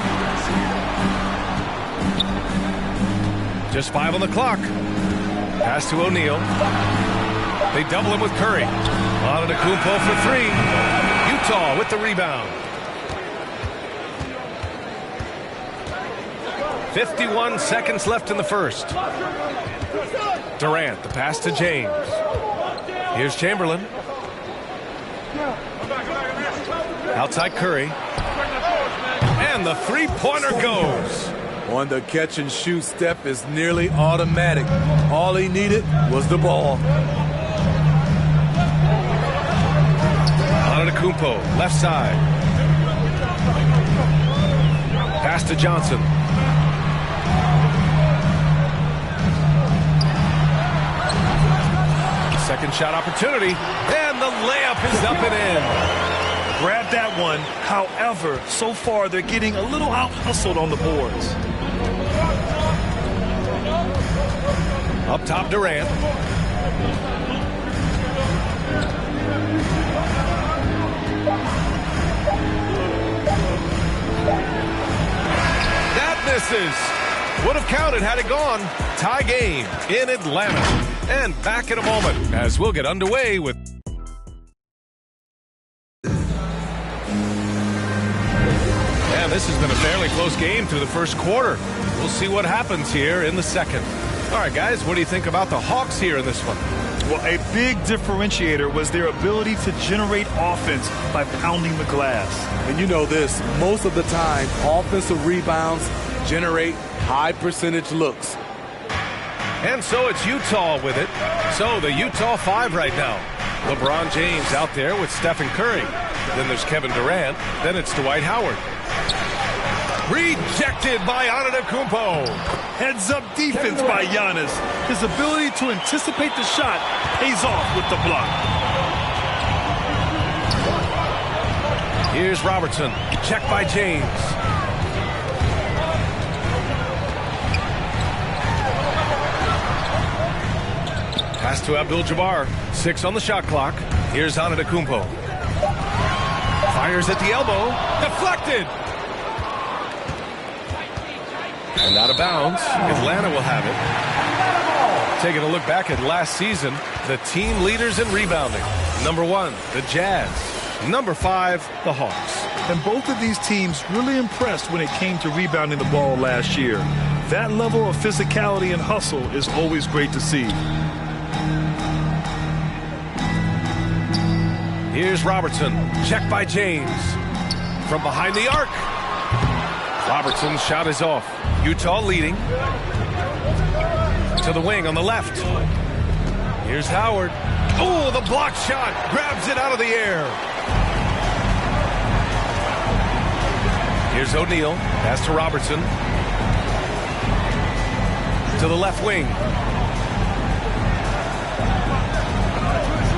Just 5 on the clock. Pass to O'Neal. They double him with Curry. Antetokounmpo for 3. Utah with the rebound. 51 seconds left in the first. Durant, the pass to James. Here's Chamberlain. Outside Curry. And the three-pointer goes. On the catch and shoot step is nearly automatic. All he needed was the ball. Antetokounmpo, left side. Pass to Johnson. Second shot opportunity, and the layup is up and in. Grab that one. However, so far they're getting a little out-hustled on the boards. Up top, Durant. That misses. Would have counted had it gone. Tie game in Atlanta. And back in a moment as we'll get underway with... And this has been a fairly close game through the first quarter. We'll see what happens here in the second. All right, guys, what do you think about the Hawks here in this one? Well, a big differentiator was their ability to generate offense by pounding the glass. And you know this, most of the time, offensive rebounds generate high percentage looks. And so it's Utah with it. So the Utah 5 right now. LeBron James out there with Stephen Curry. Then there's Kevin Durant. Then it's Dwight Howard. Rejected by Antetokounmpo. Heads-up defense by Giannis. His ability to anticipate the shot pays off with the block. Here's Robertson. Checked by James. Pass to Abdul-Jabbar. 6 on the shot clock. Here's Antetokounmpo. Fires at the elbow. Deflected. And out of bounds. Atlanta will have it. Taking a look back at last season, the team leaders in rebounding. Number 1, the Jazz. Number 5, the Hawks. And both of these teams really impressed when it came to rebounding the ball last year. That level of physicality and hustle is always great to see. Here's Robertson. Check by James. From behind the arc. Robertson's shot is off. Utah leading. To the wing on the left. Here's Howard. Oh, the block shot. Grabs it out of the air. Here's O'Neal. Pass to Robertson. To the left wing.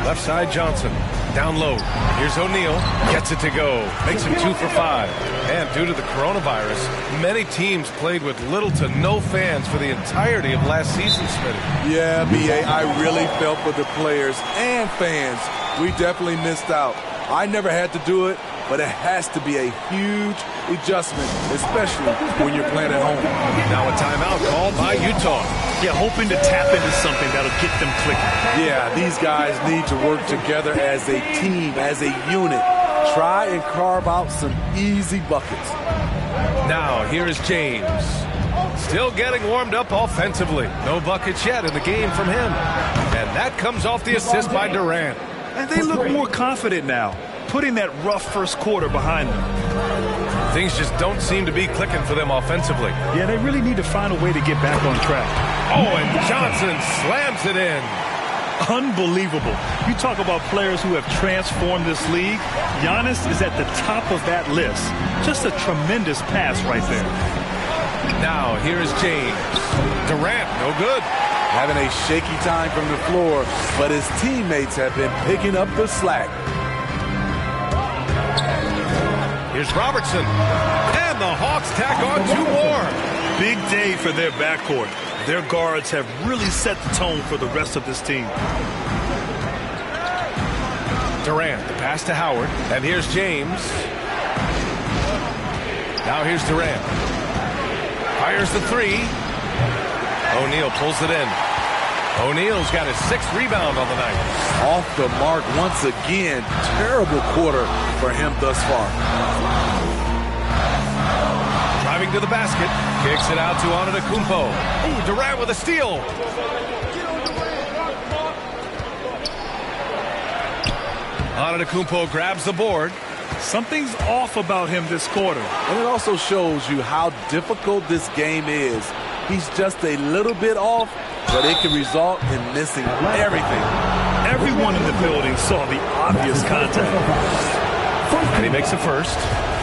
Left side, Johnson. Down low. Here's O'Neal. Gets it to go. Makes him 2 for 5. And due to the coronavirus, many teams played with little to no fans for the entirety of last season, Smitty. Yeah, B.A., I really felt for the players and fans. We definitely missed out. I never had to do it, but it has to be a huge adjustment, especially when you're playing at home. Now a timeout called by Utah. Yeah, hoping to tap into something that'll get them clicking. Yeah, these guys need to work together as a team, as a unit. Try and carve out some easy buckets. Now here is James. Still getting warmed up offensively. No buckets yet in the game from him. And that comes off the assist by Durant. And they look more confident now, putting that rough first quarter behind them. Things just don't seem to be clicking for them offensively. Yeah, they really need to find a way to get back on track. Oh, and Johnson slams it in. Unbelievable. You talk about players who have transformed this league. Giannis is at the top of that list. Just a tremendous pass right there. Now, here is James. Durant, no good. Having a shaky time from the floor, but his teammates have been picking up the slack. Here's Robertson. And the Hawks tack on 2 more. Big day for their backcourt. Their guards have really set the tone for the rest of this team. Durant, the pass to Howard. And here's James. Now here's Durant. Fires the 3. O'Neal pulls it in. O'Neal's got his 6th rebound on the night. Off the mark once again. Terrible quarter for him thus far. Driving to the basket. Kicks it out to Antetokounmpo. Ooh, Durant with a steal. Antetokounmpo grabs the board. Something's off about him this quarter. And it also shows you how difficult this game is. He's just a little bit off, but it can result in missing everything. Everyone in the building saw the obvious contact. And he makes the first.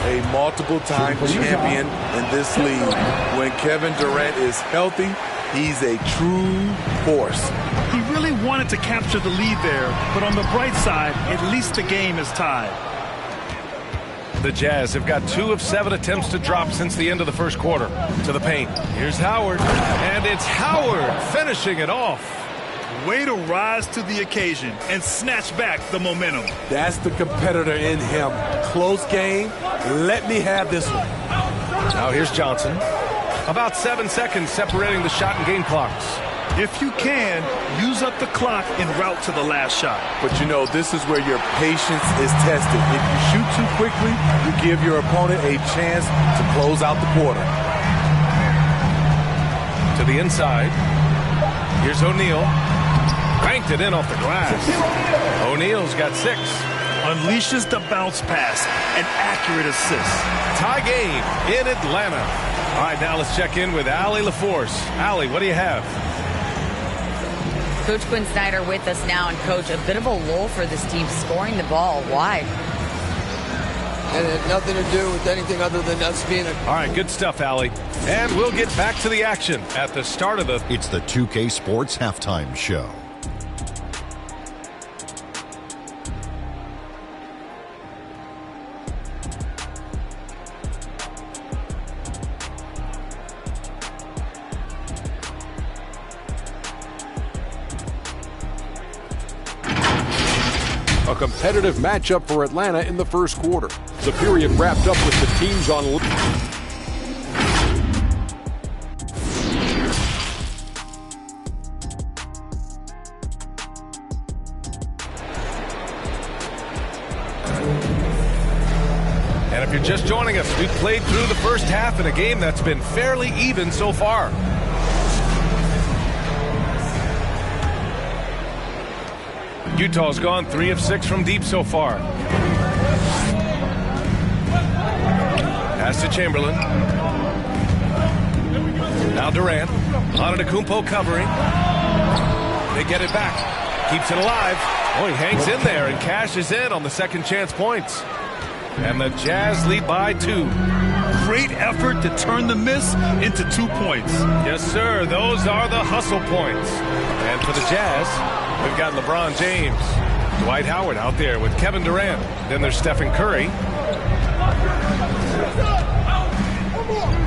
A multiple-time champion in this league. When Kevin Durant is healthy, he's a true force. He really wanted to capture the lead there, but on the bright side, at least the game is tied. The Jazz have got 2 of 7 attempts to drop since the end of the first quarter. To the paint. Here's Howard. And it's Howard finishing it off. Way to rise to the occasion and snatch back the momentum. That's the competitor in him. Close game. Let me have this one. Now here's Johnson. About 7 seconds separating the shot and game clocks. If you can, use up the clock en route to the last shot. But you know, this is where your patience is tested. If you shoot too quickly, you give your opponent a chance to close out the quarter. To the inside. Here's O'Neal. Banked it in off the glass. O'Neal's got 6. Unleashes the bounce pass. An accurate assist. Tie game in Atlanta. All right, now let's check in with Allie LaForce. Allie, what do you have? Coach Quinn Snyder with us now. And, Coach, a bit of a lull for this team scoring the ball. Why? And it had nothing to do with anything other than us being All right, good stuff, Allie. And we'll get back to the action at the start of the... It's the 2K Sports Halftime Show. A competitive matchup for Atlanta in the first quarter. The period wrapped up with the teams on. And if you're just joining us, we've played through the first half in a game that's been fairly even so far. Utah's gone 3 of 6 from deep so far. Pass to Chamberlain. Now Durant. Antetokounmpo covering. They get it back. Keeps it alive. Oh, he hangs in there and cashes in on the second chance points. And the Jazz lead by 2. Great effort to turn the miss into 2 points. Yes, sir. Those are the hustle points. And for the Jazz, we've got LeBron James. Dwight Howard out there with Kevin Durant. Then there's Stephen Curry.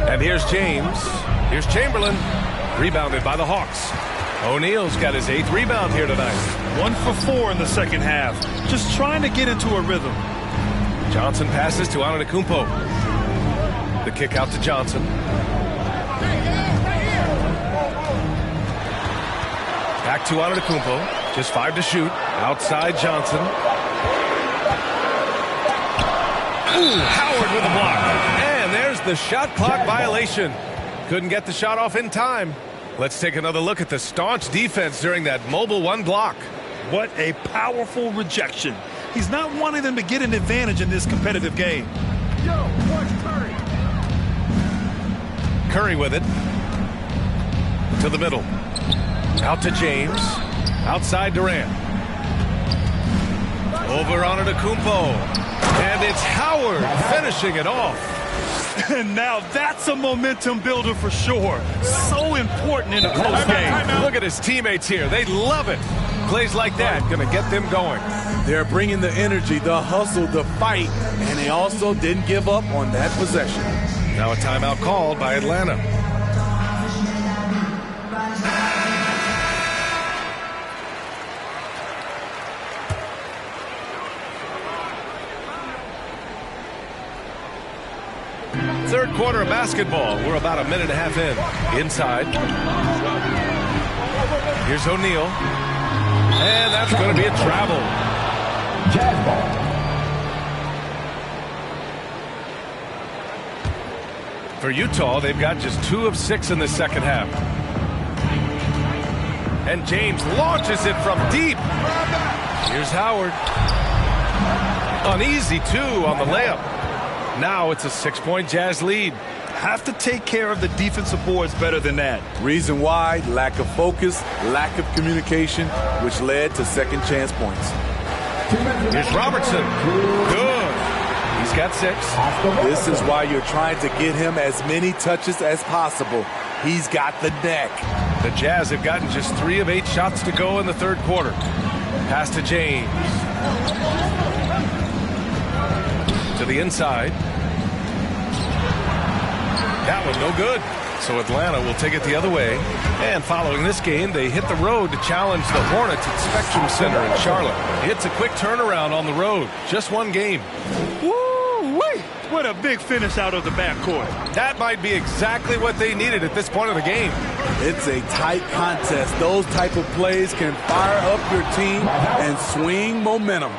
And here's James. Here's Chamberlain. Rebounded by the Hawks. O'Neal's got his 8th rebound here tonight. 1 for 4 in the second half. Just trying to get into a rhythm. Johnson passes to Antetokounmpo. The kick out to Johnson. Back to Antetokounmpo. Just 5 to shoot. Outside Johnson. Ooh, Howard with a block. And there's the shot clock violation. Couldn't get the shot off in time. Let's take another look at the staunch defense during that mobile 1 block. What a powerful rejection. He's not wanting them to get an advantage in this competitive game. Curry with it. To the middle. Out to James. Outside Durant. Over on Antetokounmpo. And it's Howard finishing it off. And now that's a momentum builder for sure. So important in a close game. Look at his teammates here. They love it. Plays like that going to get them going. They're bringing the energy, the hustle, the fight, and they also didn't give up on that possession. Now a timeout called by Atlanta. Third quarter of basketball. We're about a minute and a half in. Inside. Here's O'Neal. And that's going to be a travel. Jazz ball. For Utah, they've got just 2 of 6 in the second half. And James launches it from deep. Here's Howard. An easy 2 on the layup. Now it's a 6-point Jazz lead. Have to take care of the defensive boards better than that. Reason why: lack of focus, lack of communication, which led to second chance points. Here's Robertson. Good. He's got 6. This is why you're trying to get him as many touches as possible. He's got the neck. The Jazz have gotten just 3 of 8 shots to go in the third quarter. Pass to James. To the inside. That one no good. So Atlanta will take it the other way. And following this game, they hit the road to challenge the Hornets at Spectrum Center in Charlotte. It's a quick turnaround on the road. Just 1 game. Woo-wee! What a big finish out of the backcourt. That might be exactly what they needed at this point of the game. It's a tight contest. Those type of plays can fire up your team and swing momentum.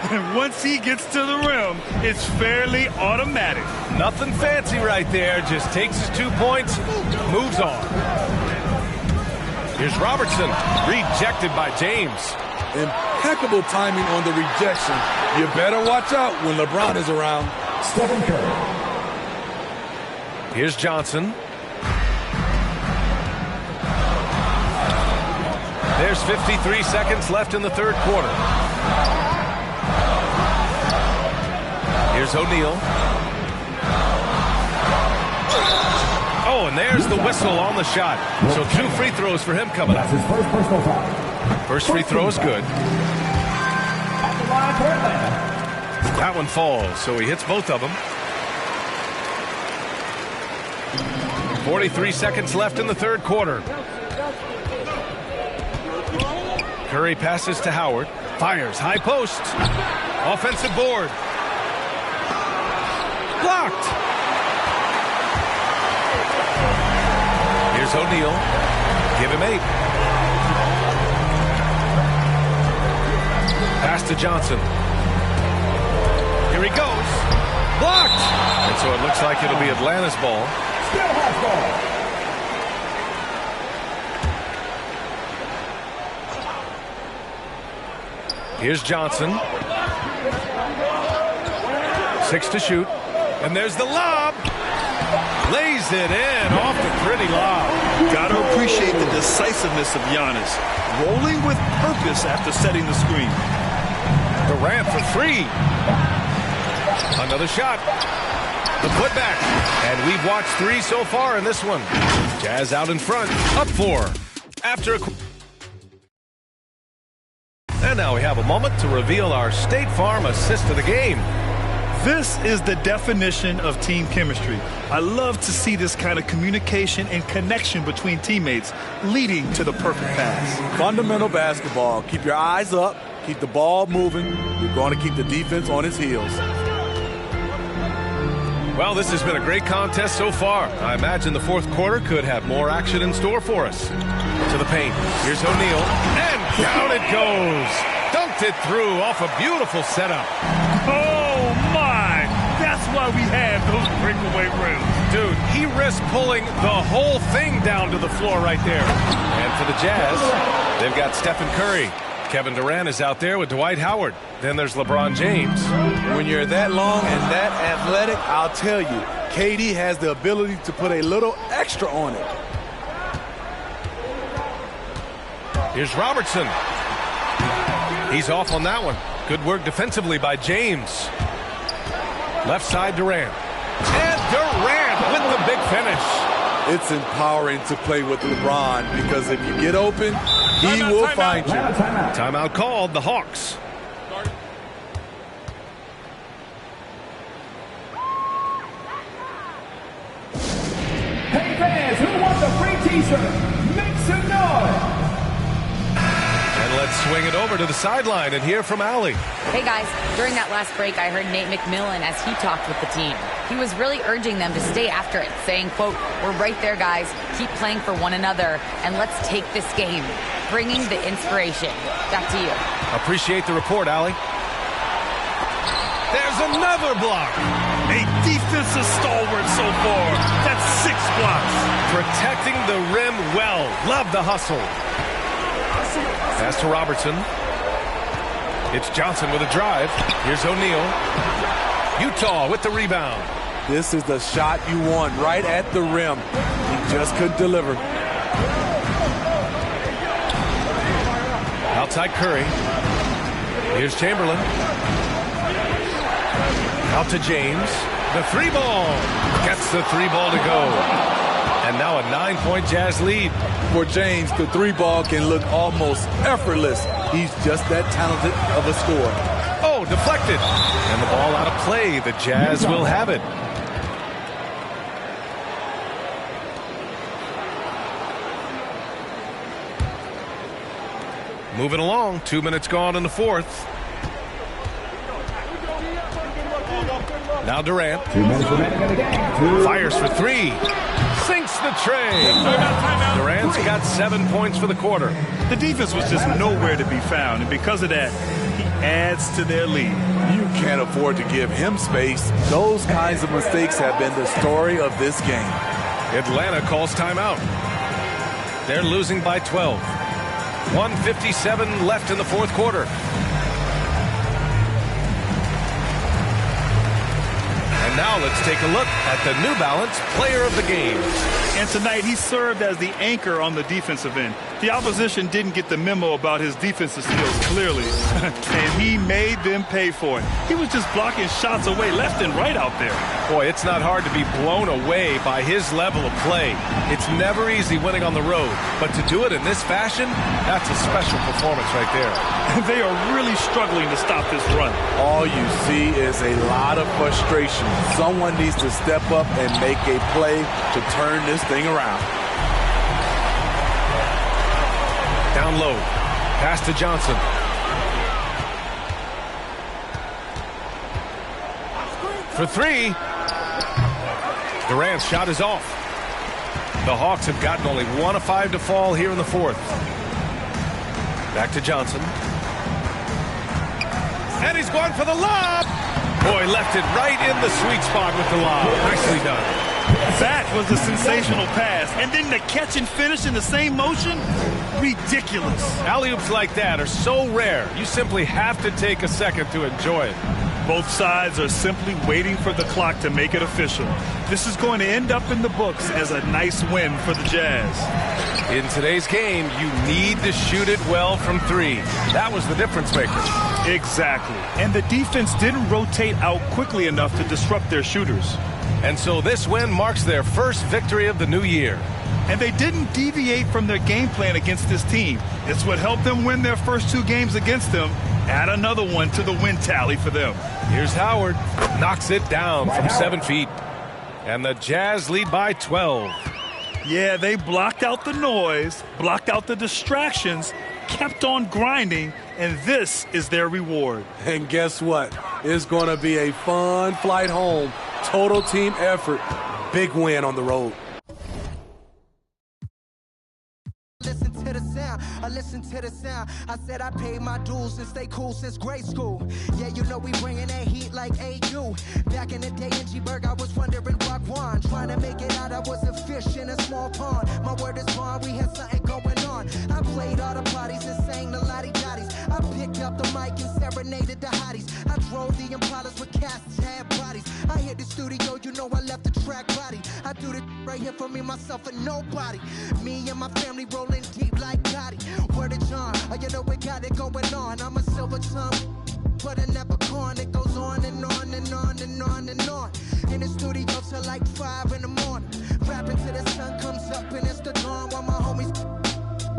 And once he gets to the rim, it's fairly automatic. Nothing fancy right there. Just takes his 2 points, moves on. Here's Robertson, rejected by James. Impeccable timing on the rejection. You better watch out when LeBron is around. Stephen Curry. Here's Johnson. There's 53 seconds left in the third quarter. Here's O'Neal. Oh, and there's the whistle on the shot. So 2 free throws for him coming up. That's his first personal foul. First free throw is good. At the line for Atlanta. That one falls, so he hits both of them. 43 seconds left in the third quarter. Curry passes to Howard. Fires, high post. Offensive board. Here's O'Neal. Give him 8. Pass to Johnson. Here he goes. Blocked. And so it looks like it'll be Atlanta's ball. Still has ball. Here's Johnson. 6 to shoot. And there's the lob. Lays it in off the pretty lob. Got to appreciate the decisiveness of Giannis. Rolling with purpose after setting the screen. Durant for 3. Another shot. The putback. And we've watched 3 so far in this one. Jazz out in front. Up 4. After a... And now we have a moment to reveal our State Farm assist of the game. This is the definition of team chemistry. I love to see this kind of communication and connection between teammates leading to the perfect pass. Fundamental basketball. Keep your eyes up. Keep the ball moving. You're going to keep the defense on its heels. Well, this has been a great contest so far. I imagine the fourth quarter could have more action in store for us. To the paint. Here's O'Neal. And down it goes. Dunked it through off a beautiful setup. Oh, my. That's why we have those breakaway rims. Dude, he risked pulling the whole thing down to the floor right there. And for the Jazz, they've got Stephen Curry. Kevin Durant is out there with Dwight Howard. Then there's LeBron James. When you're that long and that athletic, I'll tell you, KD has the ability to put a little extra on it. Here's Robertson. He's off on that one. Good work defensively by James. Left side, Durant. And Durant with the big finish. It's empowering to play with LeBron because if you get open, he will find you. Timeout called, the Hawks. Hey fans, who wants a free t-shirt? Make some noise! And let's swing it over to the sideline and hear from Allie. Hey guys, during that last break, I heard Nate McMillan as he talked with the team. He was really urging them to stay after it, saying, quote, "We're right there, guys. Keep playing for one another, and let's take this game." Bringing the inspiration. Back to you. Appreciate the report, Allie. There's another block. A defensive stalwart so far. That's 6 blocks. Protecting the rim well. Love the hustle. Pass to Robertson. It's Johnson with a drive. Here's O'Neal. Utah with the rebound. This is the shot you want right at the rim. He just couldn't deliver. Outside Curry. Here's Chamberlain. Out to James. The 3-ball. Gets the 3-ball to go. And now a 9-point Jazz lead. For James, the 3-ball can look almost effortless. He's just that talented of a scorer. Oh, deflected. And the ball out of play. The Jazz will have it. Moving along. 2 minutes gone in the fourth. Now Durant. 2 minutes remaining in the game. Fires for 3. Sinks the tray. Durant's got 7 points for the quarter. The defense was just nowhere to be found, and because of that, he adds to their lead. You can't afford to give him space. Those kinds of mistakes have been the story of this game. Atlanta calls timeout. They're losing by 12. 1:57 left in the fourth quarter. And now let's take a look at the New Balance Player of the Game. And tonight he served as the anchor on the defensive end. The opposition didn't get the memo about his defensive skills clearly, and he made them pay for it. He was just blocking shots away left and right out there. Boy, it's not hard to be blown away by his level of play. It's never easy winning on the road, but to do it in this fashion, that's a special performance right there. They are really struggling to stop this run. All you see is a lot of frustration. Someone needs to step up and make a play to turn this thing around. Down low. Pass to Johnson. For 3. Durant's shot is off. The Hawks have gotten only 1 of 5 to fall here in the fourth. Back to Johnson. And he's going for the lob. Boy, left it right in the sweet spot with the lob. Nicely done. That was a sensational pass. And then the catch and finish in the same motion? Ridiculous. Alley-oops like that are so rare, you simply have to take a second to enjoy it. Both sides are simply waiting for the clock to make it official. This is going to end up in the books as a nice win for the Jazz. In today's game, you need to shoot it well from 3. That was the difference maker. Exactly. And the defense didn't rotate out quickly enough to disrupt their shooters. And so this win marks their first victory of the new year. And they didn't deviate from their game plan against this team. It's what helped them win their first 2 games against them. Add another one to the win tally for them. Here's Howard. Knocks it down from 7 feet. And the Jazz lead by 12. Yeah, they blocked out the noise, blocked out the distractions, kept on grinding, and this is their reward. And guess what? It's going to be a fun flight home. Total team effort. Big win on the road. Listen to the sound, I listen to the sound. I said I paid my dues and stay cool since grade school. Yeah, you know we bringing that heat like AU. Back in the day in G-Burg, I was wondering Wagwan. Trying to make it out, I was a fish in a small pond. My word is bond, we had something going on. I played all the parties and sang the lottie-dotties. I picked up the mic and serenaded the hotties. I drove the Impalas with cats, had bodies. I hit the studio, you know I left the track body. I do this right here for me, myself, and nobody. Me and my family rolling deep like Gotti. Word of John, you know we got it going on. I'm a silver tongue, but I never gone. It goes on and on and on and on and on. In the studio till like 5 in the morning. Rapping till the sun comes up and it's the dawn. While my homies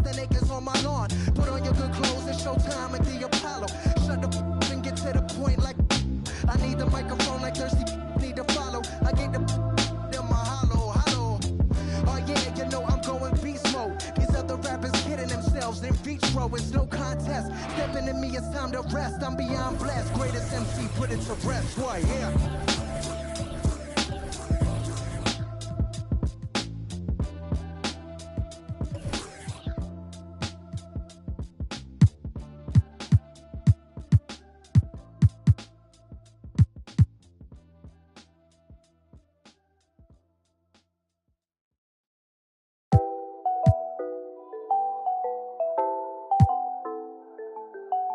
the niggas on my lawn. Put on your good clothes and show time at the Apollo. Shut the and get to the point like I need the microphone like thirsty need to follow. I get the in my hollow. Oh yeah, you know I'm going beast mode. These other rappers kidding themselves in vitro. It's no contest. Stepping to me, it's time to rest. I'm beyond blessed. Greatest MC, put it to rest. Why, yeah.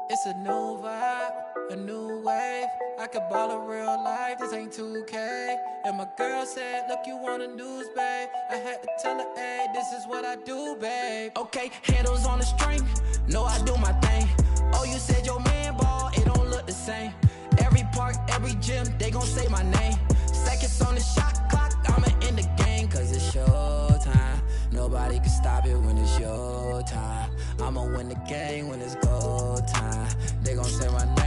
It's a new vibe, a new wave. I could ball in real life, this ain't 2K. And my girl said, look, you want a news, babe. I had to tell her, hey, this is what I do, babe. Okay, handles on the string, know I do my thing. Oh, you said your man ball, it don't look the same. Every park, every gym, they gon' say my name. Seconds on the shot clock, I'ma end the game, cause it's showtime. Nobody can stop it when it's your time. I'ma win the game when it's go time. They gon' say my name.